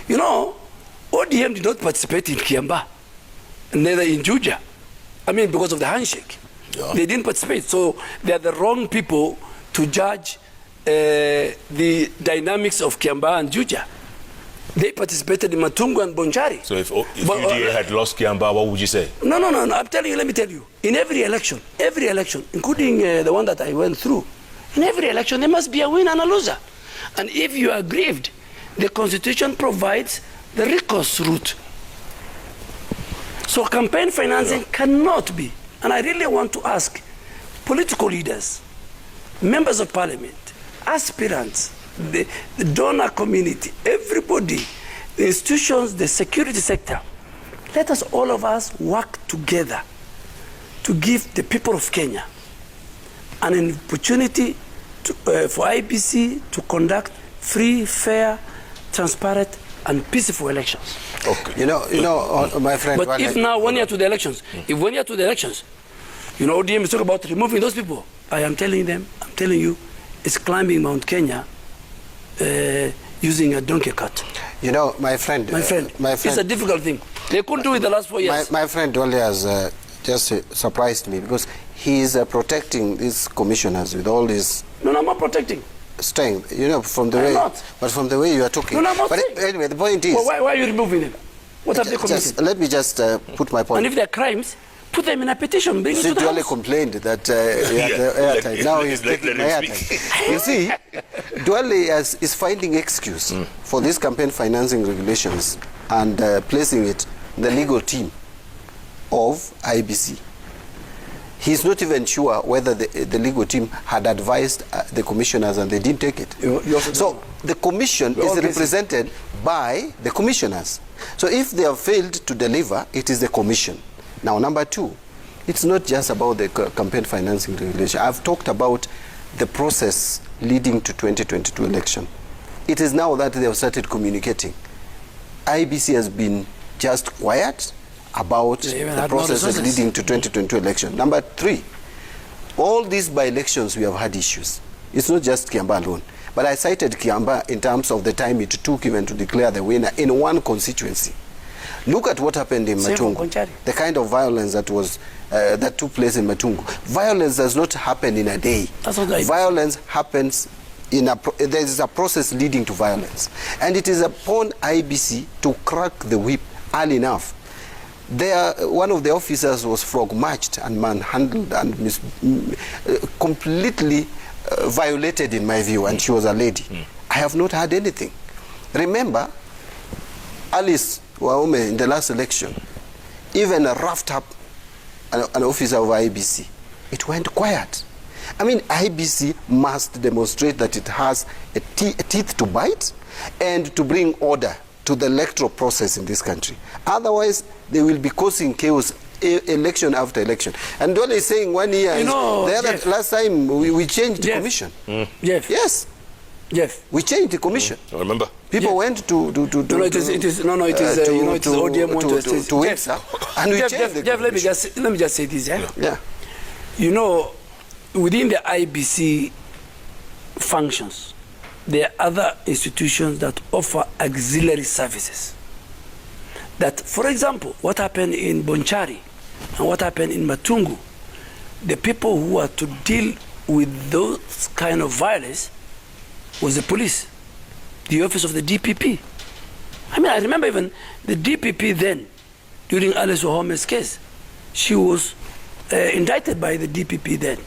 ODM did not participate in Kiamba, neither in Juja. Because of the handshake. Yeah. They didn't participate. So they are the wrong people to judge the dynamics of Kiamba and Juja. They participated in Matungu and Bonjari. So if UDA had lost Kiamba, what would you say? No. I'm telling you, let me tell you. In every election, including the one that I went through, in every election, there must be a winner and a loser. And if you are aggrieved, the Constitution provides the recourse route. So campaign financing cannot be. And I really want to ask political leaders, members of Parliament, aspirants, the donor community, everybody, the institutions, the security sector, let us all of us work together to give the people of Kenya an opportunity for IBC to conduct free, fair, transparent and peaceful elections. Okay. You know, my friend. But if now 1 year to the elections, if 1 year to the elections, you know, ODM is talking about removing those people. I am telling you, it's climbing Mount Kenya using a donkey cart. You know, my friend, it's a difficult thing. They couldn't do it the last 4 years. My friend Duale has just surprised me because he is protecting these commissioners with all this. No, I'm not protecting. Strength, you know, from the way, but from the way you are talking. No, I'm not but saying. Anyway, the point is. Well, why are you removing them? What have they committed? Let me just put my point. And if they're crimes, put them in a petition. Bring it to the Duale House. complained that he had the airtime. Now he's taking my airtime. You see, Duale is finding excuse for these campaign financing regulations and placing it in the legal team of IBC. He's not even sure whether the legal team had advised the commissioners and they didn't take it. So the commission is represented by the commissioners. So if they have failed to deliver, it is the commission. Now, number two, it's not just about the campaign financing regulation. I've talked about the process leading to 2022 election. It is now that they have started communicating. IBC has been just quiet about the processes leading to 2022 election. Number three, all these by-elections we have had issues. It's not just Kiamba alone. But I cited Kiamba in terms of the time it took even to declare the winner in one constituency. Look at what happened in Matungu. The kind of violence that was that took place in Matungu. Violence does not happen in a day. Violence happens in there is a process leading to violence. And it is upon IBC to crack the whip early enough. One of the officers was frog-marched and manhandled and completely violated in my view, and she was a lady. I have not heard anything. Remember, Alice Waume in the last election, even roughed up an officer of IBC. It went quiet. I mean, IBC must demonstrate that it has a teeth to bite and to bring order to the electoral process in this country. Otherwise, they will be causing chaos election after election. And Duale is saying 1 year. You know, last time we changed the commission. Yes. We changed the commission. I remember. People went to Windsor, and we changed the commission. Let me just say this. You know, within the IBC functions, there are other institutions that offer auxiliary services. That, for example, what happened in Bonchari and what happened in Matungu, the people who are to deal with those kind of violence was the police, the office of the DPP. I mean, I remember even the DPP then, during Alice Wahome's case, she was indicted by the DPP then.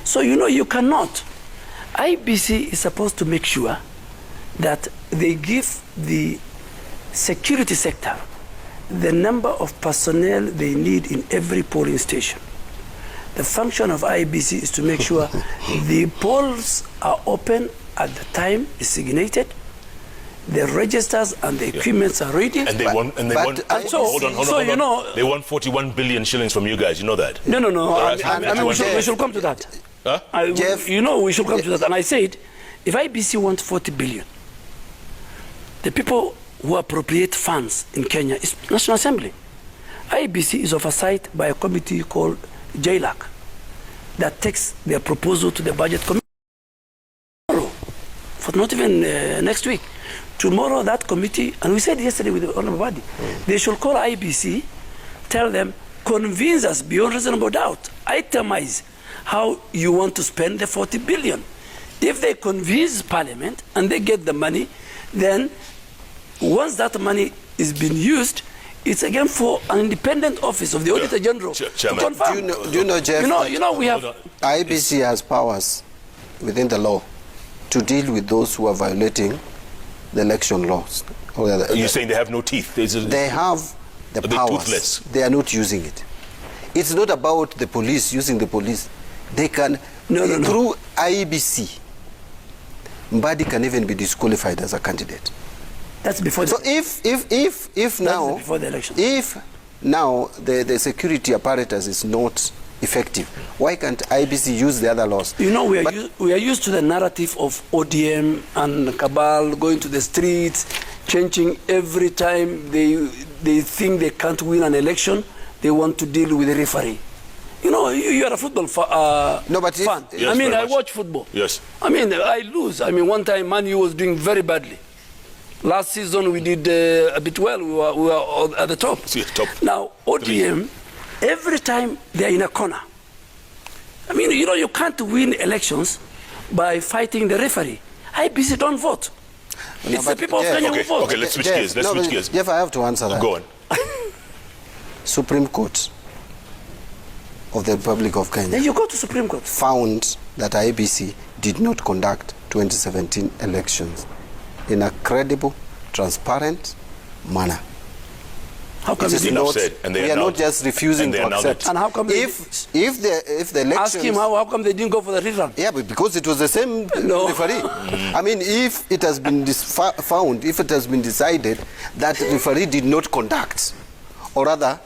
So, you know, you cannot. IBC is supposed to make sure that they give the security sector the number of personnel they need in every polling station. The function of IBC is to make sure the polls are open at the time designated, the registers and the equipments are ready. And they want, hold on. You know, they want 41 billion shillings from you guys. You know that? No. I mean, we should come to that. Huh? You know, we should come to that. And I said, if IBC wants 40 billion, the people who appropriate funds in Kenya is National Assembly. IBC is oversight by a committee called JKLIVE that takes their proposal to the budget committee. Tomorrow, for not even next week. Tomorrow that committee, and we said yesterday with Mbadi, they should call IBC, tell them, convince us beyond reasonable doubt, itemize how you want to spend the 40 billion. If they convince Parliament and they get the money, then once that money is being used, it's again for an independent office of the Auditor General to confirm. Do you know, Jeff? You know, we have IBC has powers within the law to deal with those who are violating the election laws. You're saying they have no teeth? They have the powers. Toothless? They are not using it. It's not about the police using the police. They can, through IBC, Mbadi can even be disqualified as a candidate. That's before. So if now, before the election. If now the security apparatus is not effective. Why can't IBC use the other laws? You know, we are used to the narrative of ODM and cabal going to the streets, changing every time they think they can't win an election, they want to deal with the referee. You know, you are a football fan. Yes, I mean, I much. watch football. Yes. I mean, I lose. I mean, one time Man U was doing very badly. Last season we did a bit well. We were at the top. Top. Now ODM, every time they're in a corner. I mean, you know, you can't win elections by fighting the referee. IBC don't vote. It's the people of Kenya who vote. Okay, let's switch gears. Let's switch gears. Jeff, I have to answer that. Go on. Supreme Court of the Republic of Kenya. Then you go to Supreme Court. Found that IBC did not conduct 2017 elections in a credible, transparent manner. How come This is enough said, and they we are not just refusing to accept. And how come if the elections... Ask him how come they didn't go for the rerun? Yeah, but because it was the same referee. I mean, if it has been found, if it has been decided that the referee did not conduct, or rather,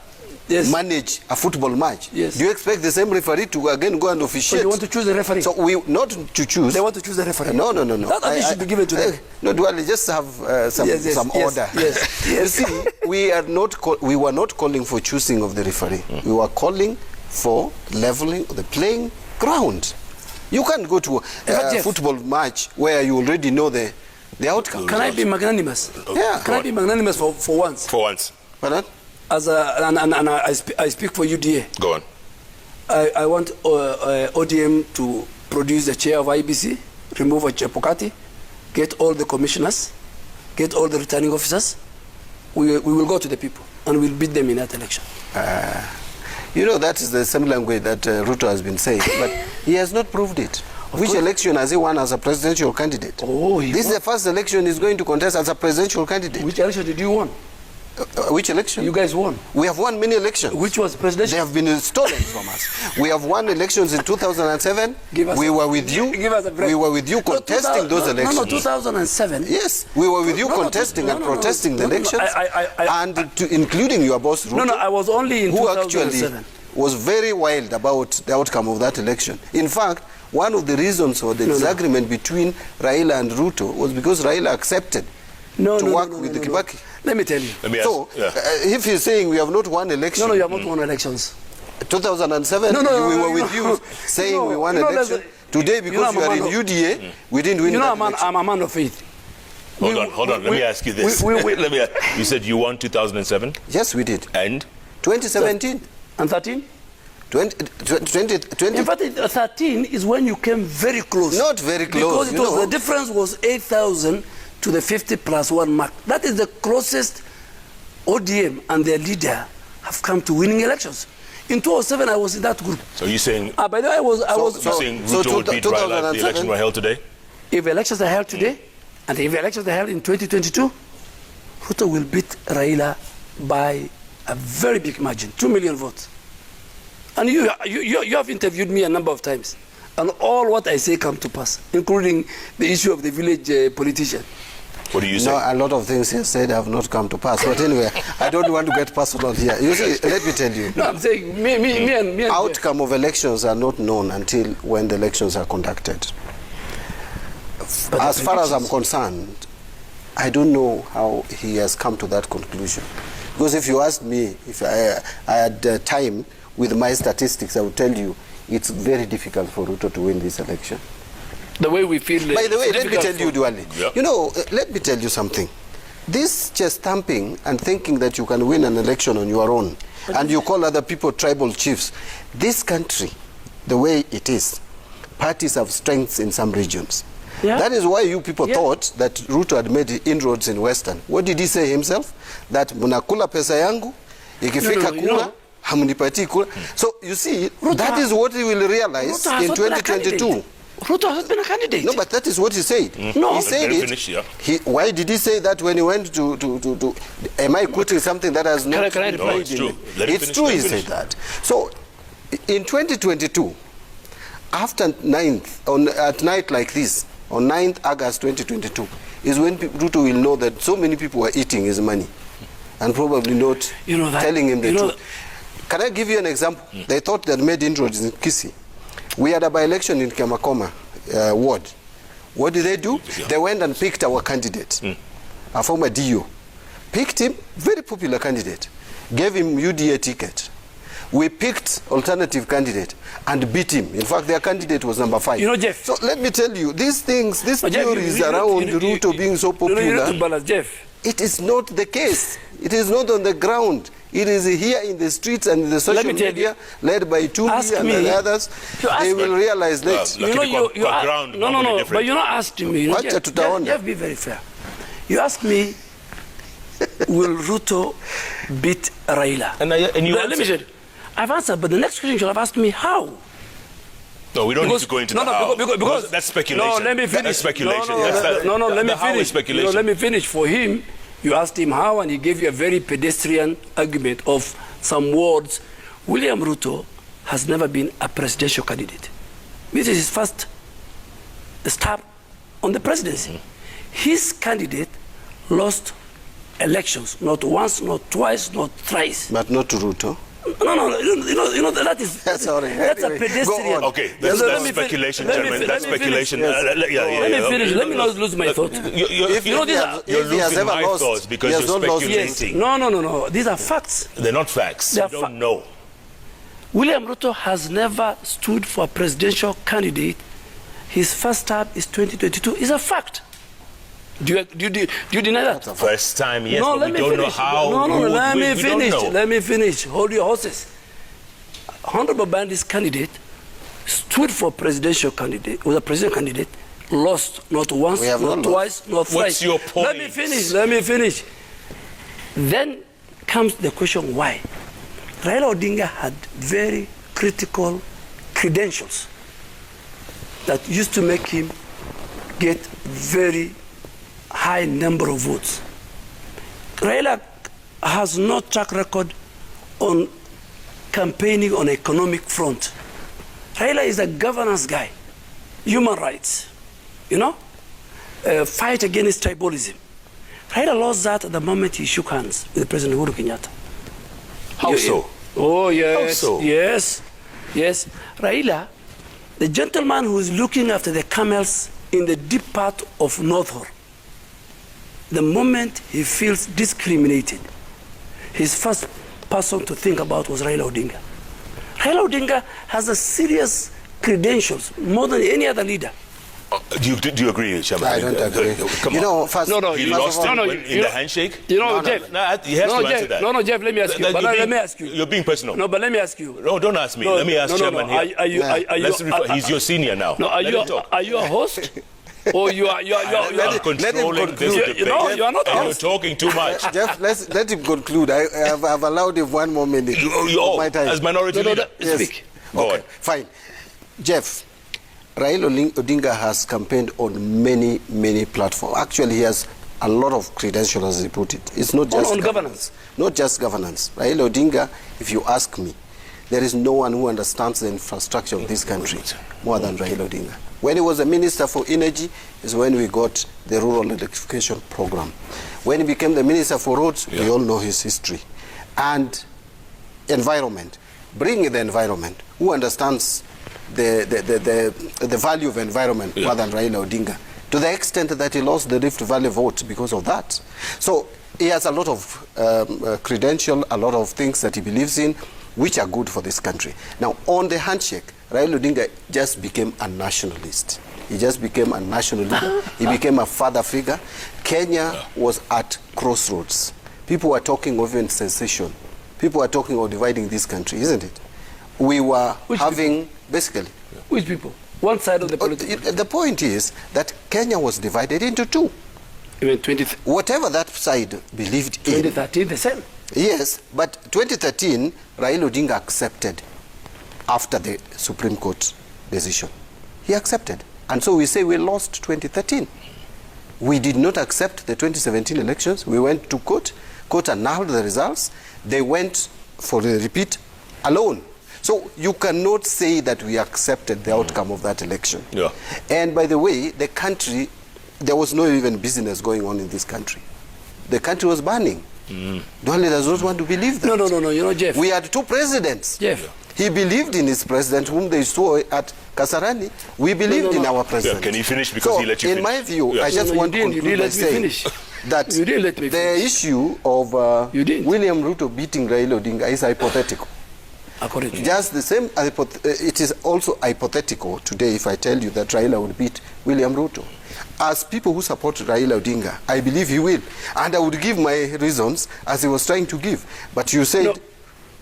manage a football match, do you expect the same referee to again go and officiate? So you want to choose the referee? So we not to choose. They want to choose the referee. No. That should be given to them. No, Duale, just have some order. Yes. You see, we were not calling for choosing of the referee. We were calling for leveling of the playing ground. You can't go to a football match where you already know the outcome. Can I be magnanimous? Yeah. Can I be magnanimous for once? For once. Pardon? I speak for UDA. Go on. I want ODM to produce the chair of IBC, remove Chepokati, get all the commissioners, get all the returning officers. We will go to the people and we'll beat them in that election. You know, that is the same language that Ruto has been saying, but he has not proved it. Which election has he won as a presidential candidate? This is the first election he's going to contest as a presidential candidate. Which election did you win? Which election? You guys won. We have won many elections. Which was presidential? They have been stolen from us. We have won elections in 2007. We were with you contesting those elections. No, 2007. Yes, we were with you contesting and protesting the elections, and including your boss Ruto. No, I was only in 2007. Who actually was very wild about the outcome of that election. In fact, one of the reasons for the disagreement between Raila and Ruto was because Raila accepted to work with the Kibaki. Let me tell you. If he's saying we have not won elections... No, you have not won elections. 2007, we were with you saying we won elections. Today, because you are in UDA, we didn't win that election. I'm a man of faith. Hold on. Let me ask you this. You said you won 2007? Yes, we did. And? 2017. And 13? 20. In fact, 13 is when you came very close. Not very close. Because the difference was 8,000 to the 50+1 mark. That is the closest ODM and their leader have come to winning elections. In 2007, I was in that group. So you're saying... by the way, I was... You're saying Ruto would beat Raila if the elections were held today? If elections are held today, and if elections are held in 2022, Ruto will beat Raila by a very big margin, 2 million votes. And you have interviewed me a number of times. And all what I say come to pass, including the issue of the village politician. What do you say? No, a lot of things he said have not come to pass. But anyway, I don't want to get personal here. You see, let me tell you. No, I'm saying me and outcome of elections are not known until when the elections are conducted. But as far as I'm concerned, I don't know how he has come to that conclusion. Because if you asked me, if I had time with my statistics, I would tell you it's very difficult for Ruto to win this election. The way we feel... By the way, let me tell you, Duale. Yep. You know, let me tell you something. This chest thumping and thinking that you can win an election on your own, and you call other people tribal chiefs. This country, the way it is, parties have strengths in some regions. Yeah. That is why you people thought that Ruto had made inroads in Western. What did he say himself? That munakula pesa yangu, ikifika kula, hamunipati kula. So you see, Ruto, that is what he will realize in 2022. Ruto has been a candidate. No, but that is what he said. No, he said it. Why did he say that when he went to am I quoting something that has not... Can I reply? No, it's true. It's true he said that. So, in 2022, after at night like this, on 9th August 2022, is when Ruto will know that so many people are eating his money and probably not telling him the truth. Can I give you an example? They thought they had made inroads in Kisii. We had a by-election in Kamakoma ward. What did they do? Yeah. They went and picked our candidate, a former DO. Picked him, very popular candidate. Gave him UDA ticket. We picked alternative candidate and beat him. In fact, their candidate was number 5. You know, Jeff. So let me tell you, these things, these theories Jeff, around Ruto being so popular, Jeff. it is not the case. It is not on the ground. It is here in the streets and in the social media, led by Tumi and the others. They will realize that. But you're not asking me. You know, Jeff, be very fair. You ask me, will Ruto beat Raila? And you let me say, I've answered, but the next question you should have asked me, how? No, we don't need to go into because that's speculation. No, let me finish. That's speculation. Let me finish. Speculation. Let me finish. For him, you asked him how, and he gave you a very pedestrian argument of some words. William Ruto has never been a presidential candidate. This is his first stab on the presidency. His candidate lost elections, not once, not twice, not thrice. But not to Ruto. No, you know that is Sorry. That's anyway, a pedestrian. Okay, that's speculation, gentlemen. That's speculation. Let me finish. Let me not lose my thought. You're losing my thoughts because you're speculating. No. These are facts. They're not facts. You don't know. William Ruto has never stood for a presidential candidate. His first term is 2022. It's a fact. Do you deny that? First time, yes, no, but we don't know how. Let me finish. Hold your horses. Honorable Bandi's candidate stood for presidential candidate, was a presidential candidate, lost not once, not twice, not thrice. What's your point? Let me finish. Then comes the question why. Raila Odinga had very critical credentials that used to make him get very high number of votes. Raila has no track record on campaigning on economic front. Raila is a governance guy, human rights, fight against tribalism. Raila lost that at the moment he shook hands with President Uhuru Kenyatta. How so? Oh, yes. How so? Yes. Raila, the gentleman who is looking after the camels in the deep part of North Horr, the moment he feels discriminated, his first person to think about was Raila Odinga. Raila Odinga has a serious credentials, more than any other leader. Do you agree, Chairman? I don't agree. Come on. He lost in the handshake? Jeff. He has to answer that. No, Jeff, let me ask you. Let me ask you. You're being personal. No, but let me ask you. No, don't ask me. Let me ask Chairman here. He's your senior now. No, are you a host? Or you are controlling this debate. No, you are not. You're talking too much. Jeff, let him conclude. I've allowed him 1 more minute. My time. As minority leader. Speak. Okay, fine. Jeff, Raila Odinga has campaigned on many platforms. Actually, he has a lot of credentials, as he put it. It's not just on governance. Not just governance. Raila Odinga, if you ask me, there is no one who understands the infrastructure of this country more than Raila Odinga. When he was a minister for energy is when we got the rural electrification program. When he became the minister for roads, we all know his history. And environment, bring the environment. Who understands the value of environment more than Raila Odinga? To the extent that he lost the Rift Valley vote because of that. So he has a lot of credential, a lot of things that he believes in, which are good for this country. Now, on the handshake, Raila Odinga just became a nationalist. He just became a national leader. He became a father figure. Kenya was at crossroads. People were talking of even secession. People were talking of dividing this country, isn't it? We were basically... Which people? One side of the political... The point is that Kenya was divided into two. Even whatever that side believed in... 2013, the same. Yes, but 2013, Raila Odinga accepted after the Supreme Court decision. He accepted. And so we say we lost 2013. We did not accept the 2017 elections. We went to court. Court annulled the results. They went for the repeat alone. So you cannot say that we accepted the outcome of that election. Yeah. And by the way, the country, there was no even business going on in this country. The country was burning. Duale does not want to believe that. No. You know, Jeff. We had two presidents. Jeff. He believed in his president, whom they saw at Kasarani. We believed in our president. Yeah, can you finish? Because he let you finish. In my view, I just want to conclude by saying that the issue of William Ruto beating Raila Odinga is hypothetical. Just the same, it is also hypothetical today if I tell you that Raila would beat William Ruto. As people who support Raila Odinga, I believe he will. And I would give my reasons as he was trying to give. But you said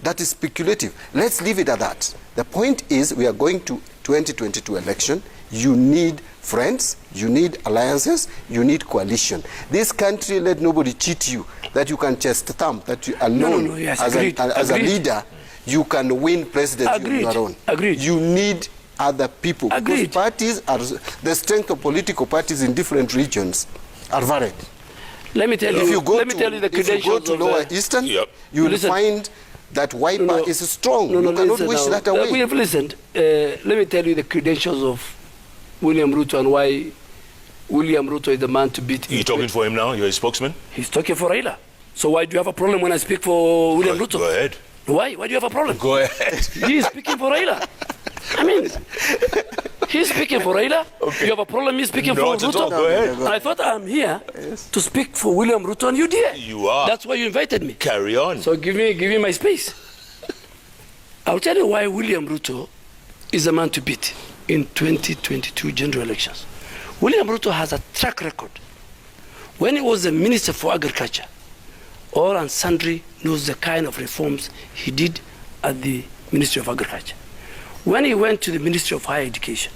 that is speculative. Let's leave it at that. The point is we are going to 2022 election. You need friends, you need alliances, you need coalition. This country, let nobody cheat you that you can chest thump, that you alone yes, as a leader, you can win presidency on your own. Agreed. You need other people. Because parties are, the strength of political parties in different regions are varied. Let me tell you, if you go the credentials. If you go to Lower Eastern, you will find that Wiper is strong. You cannot wish that away. We have listened. Let me tell you the credentials of William Ruto and why William Ruto is the man to beat. You're talking for him now? You're a spokesman? He's talking for Raila. So why do you have a problem when I speak for William Ruto? Go ahead. Why? Why do you have a problem? Go ahead. He's speaking for Raila. I mean, he's speaking for Raila. Okay. You have a problem me speaking for Ruto? Go ahead. And I thought I'm here to speak for William Ruto and you dear. You are. That's why you invited me. Carry on. So give me my space. I'll tell you why William Ruto is a man to beat in 2022 general elections. William Ruto has a track record. When he was the Minister for Agriculture, all and sundry knows the kind of reforms he did at the Ministry of Agriculture. When he went to the Ministry of Higher Education,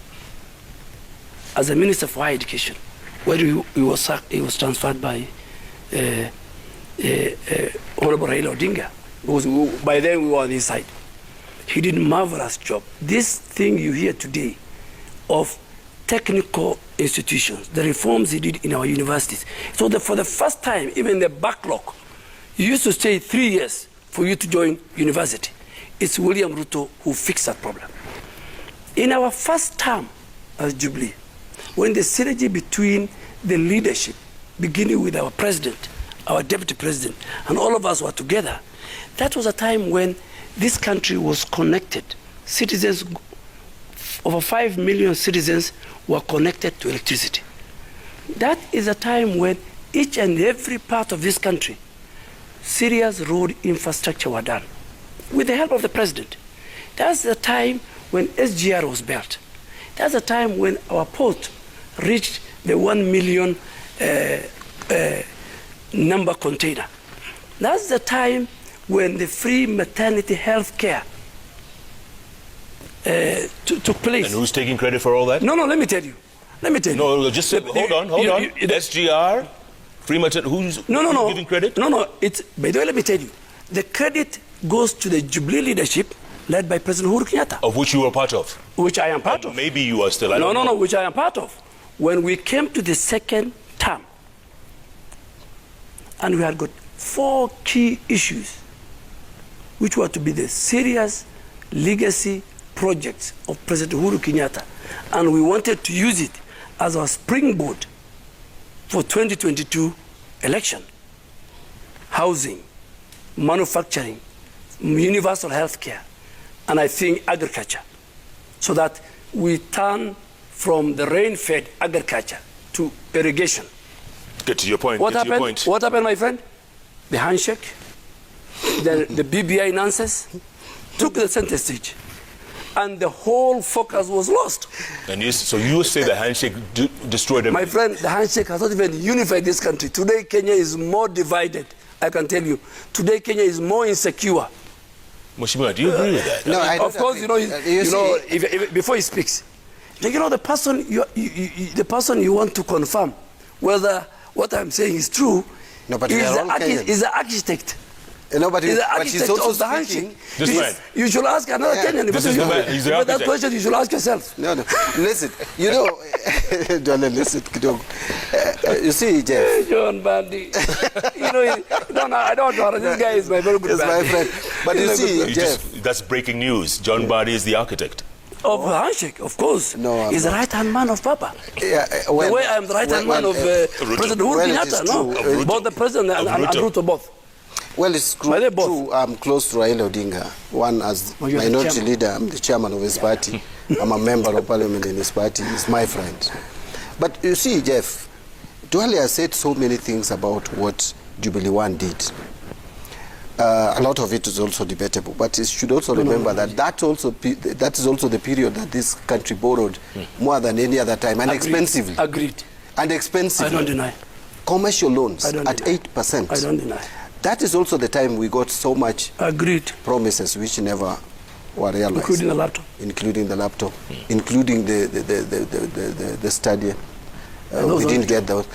as a Minister for Higher Education, where he was transferred by Honorable Raila Odinga, because by then we were on his side. He did a marvelous job. This thing you hear today of technical institutions, the reforms he did in our universities. So that for the first time, even the backlog, you used to stay 3 years for you to join university. It's William Ruto who fixed that problem. In our first term as Jubilee, when the synergy between the leadership, beginning with our president, our deputy president, and all of us were together, that was a time when this country was connected. Citizens, over 5 million citizens were connected to electricity. That is a time when each and every part of this country, serious road infrastructure were done with the help of the president. That's the time when SGR was built. That's the time when our port reached the 1 million number container. That's the time when the free maternity health care took place. And who's taking credit for all that? No, let me tell you. No, just hold on. SGR, free maternity, who's giving credit? No, it's, by the way, let me tell you. The credit goes to the Jubilee leadership led by President Uhuru Kenyatta. Of which you were part of? Which I am part of. Maybe you are still, I don't know. No, which I am part of. When we came to the second term, and we had got 4 key issues, which were to be the serious legacy projects of President Uhuru Kenyatta, and we wanted to use it as our springboard for 2022 election. Housing, manufacturing, universal health care, and I think agriculture, so that we turn from the rain-fed agriculture to irrigation. Get to your point. What happened, my friend? The handshake, the BBI nonsense took the center stage, and the whole focus was lost. And so you say the handshake destroyed everything? My friend, the handshake has not even unified this country. Today, Kenya is more divided. I can tell you. Today, Kenya is more insecure. Mheshimiwa, do you agree with that? No, I don't. Of course, if before he speaks, the person you want to confirm whether what I'm saying is true is the architect. No, but he's the but architect he's also of the handshake. You should ask another Kenyan. But that question you should ask yourself. No. Listen, Duale, listen, you see, Jeff. John Mbadi. I don't know. This guy is my very good friend. My friend. But you see, Jeff. That's breaking news. John Mbadi is the architect. Of the handshake, of course. No, he's the right-hand man of Papa. Yeah, the way I'm the right-hand man of President Uhuru Kenyatta. Both the president and Ruto both. Well, it's true. I'm close to Raila Odinga. One as minority leader, I'm the chairman of his party. I'm a member of parliament in his party. He's my friend. But you see, Jeff, Duale has said so many things about what Jubilee One did. A lot of it is also debatable, but you should also remember that is also the period that this country borrowed more than any other time, and expensively. Agreed. And expensively. I don't deny. Commercial loans at 8%. I don't deny. That is also the time we got so much promises which never were realized. Including the laptop. Including the laptop. Including the stadium. We didn't get those.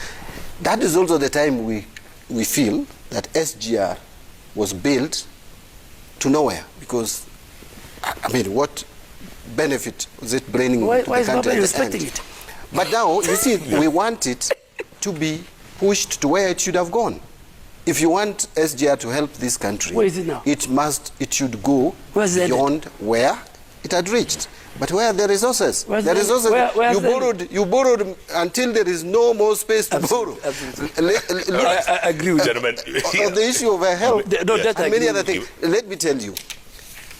That is also the time we feel that SGR was built to nowhere, because, I mean, what benefit was it bringing to the country at the end? But now, you see, we want it to be pushed to where it should have gone. If you want SGR to help this country, where is it now? It should go beyond where it had reached. But where are the resources? You borrowed until there is no more space to borrow. I agree with gentlemen. On the issue of health and many other things. Let me tell you,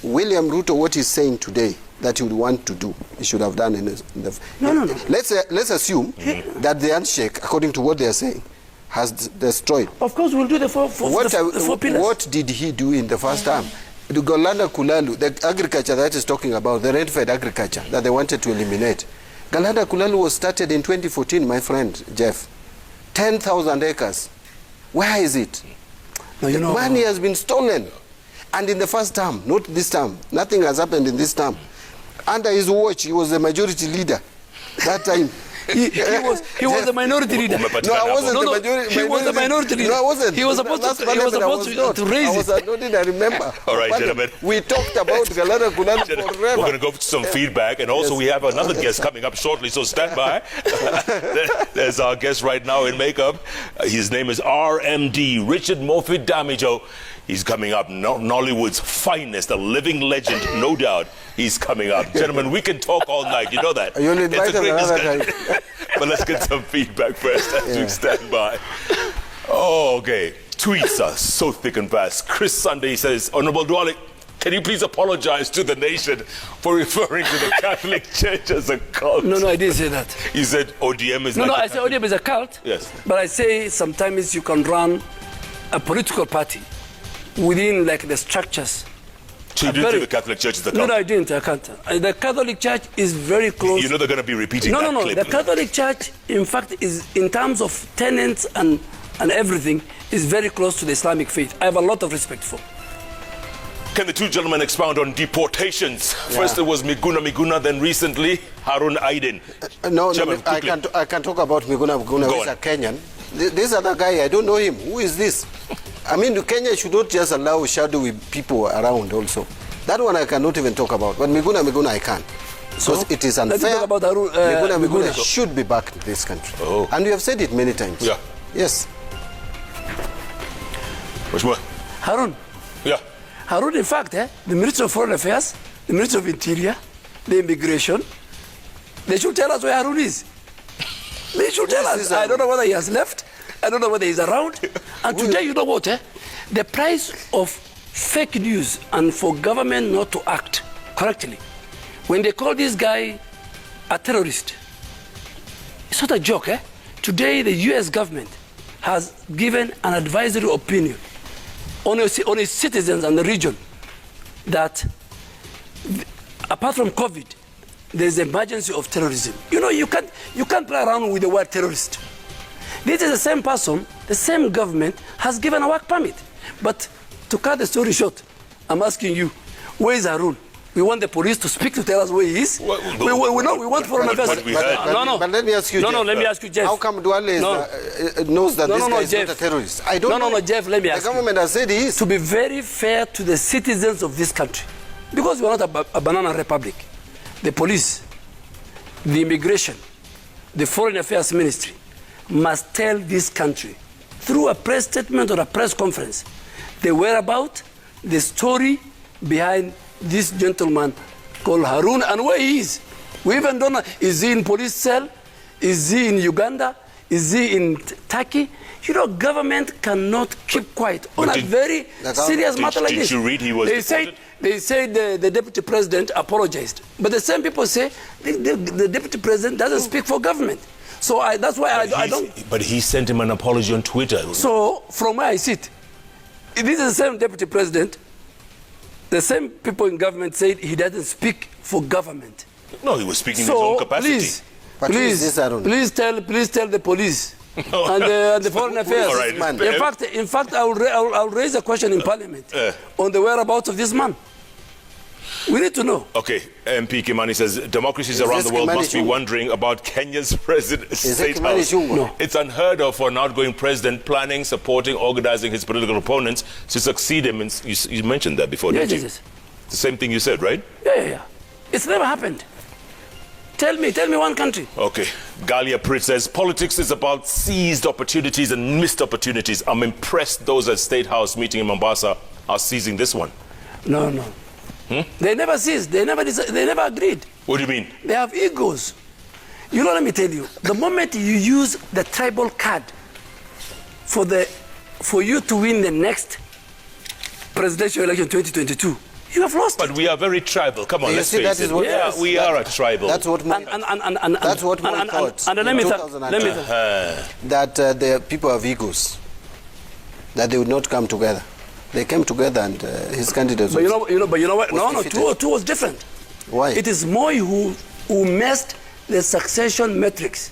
William Ruto, what he's saying today that he would want to do, he should have done in the... No. Let's assume that the handshake, according to what they are saying, has destroyed. Of course, we'll do the four pillars. What did he do in the first term? The Galanda Kulalu, the agriculture that is talking about, the red-fed agriculture that they wanted to eliminate. Galanda Kulalu was started in 2014, my friend, Jeff. 10,000 acres. Where is it? The money has been stolen. And in the first term, not this term, nothing has happened in this term. Under his watch, he was the majority leader that time. He was the minority leader. No, I wasn't the majority. He was the minority leader. No, I wasn't. He was supposed to raise it. I remember. All right, gentlemen. We talked about Galana Kulan forever. We're going to go to some feedback, and also we have another guest coming up shortly, so stand by. There's our guest right now in makeup. His name is RMD, Richard Moffitt Damijo. He's coming up, Nollywood's finest, a living legend, no doubt. He's coming up. Gentlemen, we can talk all night, you know that. You'll invite us another time. But let's get some feedback first as we stand by. Oh, okay. Tweets are so thick and fast. Chris Sunday says, Honorable Duale, can you please apologize to the nation for referring to the Catholic Church as a cult? No, I didn't say that. You said ODM is I said ODM is a cult. Yes. But I say sometimes you can run a political party within like the structures. So you didn't say the Catholic Church is the cult? No, I didn't. I can't. The Catholic Church is very close. You know they're going to be repeating that clip. The Catholic Church, in fact, is in terms of tenets and everything, is very close to the Islamic faith. I have a lot of respect for. Can the two gentlemen expound on deportations? Yeah. First it was Miguna, then recently Harun Aden. I can talk about Miguna, who is a Kenyan. This other guy, I don't know him. Who is this? I mean, Kenya should not just allow shadowy people around also. That one I cannot even talk about. But Miguna I can. So it is unfair. About Miguna should be back to this country. Oh. And we have said it many times. Yeah. Yes. Which one? Harun. Yeah. Harun, in fact, the Minister of Foreign Affairs, the Minister of Interior, the Immigration, they should tell us where Harun is. They should tell us. I don't know whether he has left. I don't know whether he's around. And today, you know what? The price of fake news and for government not to act correctly, when they call this guy a terrorist, it's not a joke. Today, the U.S. government has given an advisory opinion on its citizens and the region that apart from COVID, there's an emergency of terrorism. You know, you can't play around with the word terrorist. This is the same person, the same government has given a work permit. But to cut the story short, I'm asking you, where is Harun? We want the police to speak to tell us where he is. We want foreign affairs. But let me ask you, Jeff. Let me ask you, Jeff. How come Duale knows that this guy is Jeff. not a terrorist? I don't know. Jeff, let me ask you. The government has said he is. To be very fair to the citizens of this country, because we are not a banana republic, the police, the immigration, the foreign affairs ministry must tell this country through a press statement or a press conference the whereabouts, the story behind this gentleman called Harun and where he is. We even don't know, is he in police cell? Is he in Uganda? Is he in Turkey? You know, government cannot keep quiet on a very serious matter like this. Did you read he was deported? They said the deputy president apologized. But the same people say the deputy president doesn't speak for government. So that's why I don't... But he sent him an apology on Twitter. So from where I sit, this is the same deputy president. The same people in government said he doesn't speak for government. No, he was speaking in his own capacity. Please tell the police and the foreign affairs. All right. In fact, I'll raise a question in parliament on the whereabouts of this man. We need to know. Okay, MP Kimani says democracies around the world must be wondering about Kenya's president state house. No. It's unheard of for an outgoing president planning, supporting, organizing his political opponents to succeed him. You mentioned that before, didn't you? Yes. The same thing you said, right? Yeah. It's never happened. Tell me one country. Okay. Galia Prit says politics is about seized opportunities and missed opportunities. I'm impressed those at State House meeting in Mombasa are seizing this one. No. They never seized. They never agreed. What do you mean? They have egos. You know, let me tell you. The moment you use the tribal card for you to win the next presidential election 2022, you have lost. But we are very tribal. Come on, let's face it. We are a tribal. That's what Moi thought. And let me that the people have egos, that they would not come together. They came together, and his candidates. But you know what? No. 202 was different. Why? It is Moi who messed the succession metrics.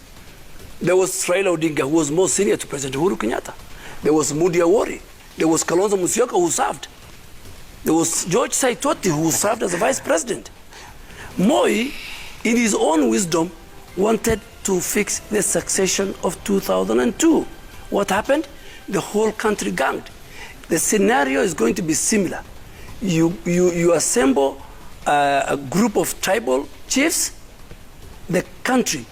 There was Raila Odinga, who was more senior to President Uhuru Kenyatta. There was Mudi Awori. There was Kalonzo Musyoka, who served. There was George Saitoti, who served as a vice president. Moi, in his own wisdom, wanted to fix the succession of 2002. What happened? The whole country ganged. The scenario is going to be similar. You assemble a group of tribal chiefs, the country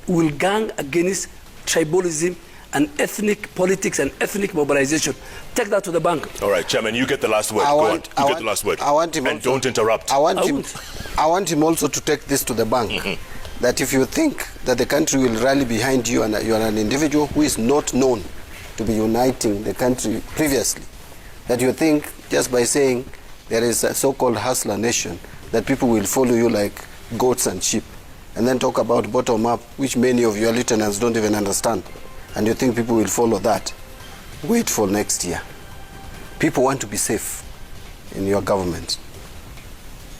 will gang against tribalism and ethnic politics and ethnic mobilization. Take that to the bank. All right, Chairman, you get the last word. Go on. You get the last word. I want him and also, don't interrupt. I want him also to take this to the bank. That if you think that the country will rally behind you and you are an individual who is not known to be uniting the country previously, that you think just by saying there is a so-called hustler nation, that people will follow you like goats and sheep, and then talk about bottom-up, which many of your lieutenants don't even understand, and you think people will follow that. Wait for next year. People want to be safe in your government.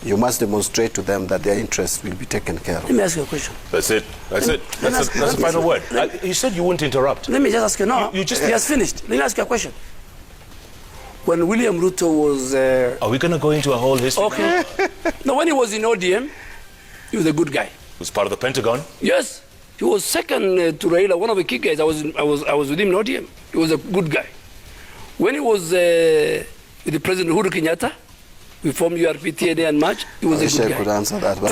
You must demonstrate to them that their interests will be taken care of. Let me ask you a question. That's it. That's the final word. You said you wouldn't interrupt. Let me just ask you. No, you just finished. Let me ask you a question. When William Ruto was... Are we going to go into a whole history? Okay. No, when he was in ODM, he was a good guy. He was part of the Pentagon? Yes. He was second to Raila, one of the key guys. I was with him in ODM. He was a good guy. When he was with the President Uhuru Kenyatta, we formed URP-TNA and March, he was a good guy. I could answer that. But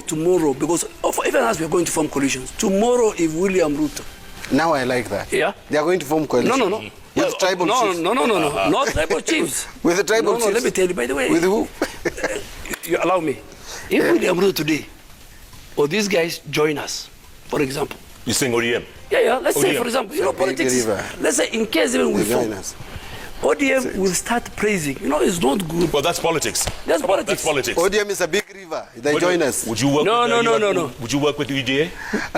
tomorrow, because even as we are going to form coalitions, tomorrow if William Ruto... Now I like that. Yeah. They are going to form coalitions. No. With tribal chiefs. No. Not tribal chiefs. With the tribal chiefs. No, let me tell you, by the way. With who? You allow me. If William Ruto today, or these guys join us, for example. You saying ODM? Yeah. Let's ODM. say, for example, politics. Let's say, in case even we form, ODM will start praising. It's not good. Well, that's politics. That's politics. ODM is a big river. They join us. Would you work No. Would you work with UDA?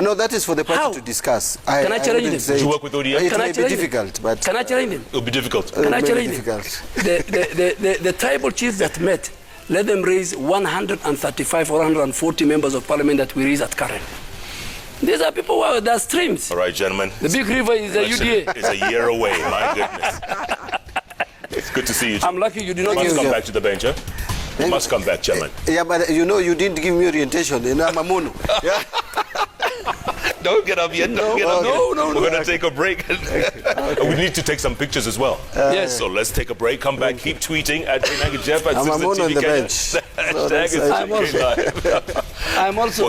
No, that is for the party to discuss. Can I challenge them? Would you work with ODM? It may be difficult, but... Can I challenge them? It will be difficult. Can I challenge them? The tribal chiefs that met, let them raise 135 or 140 members of parliament that we raise at current. These are people who are streams. All right, gentlemen. The big river is the UDA. It's a year away, my goodness. It's good to see you. I'm lucky you did not must come back to the bench, huh? You must come back, Chairman. Yeah, but you didn't give me orientation. I'm a mono. Yeah. Don't get up yet. No. We're going to take a break. We need to take some pictures as well. Yes. So let's take a break, come back, keep tweeting at Jeff at I'm a mono on the bench. #JKLIVE. I'm also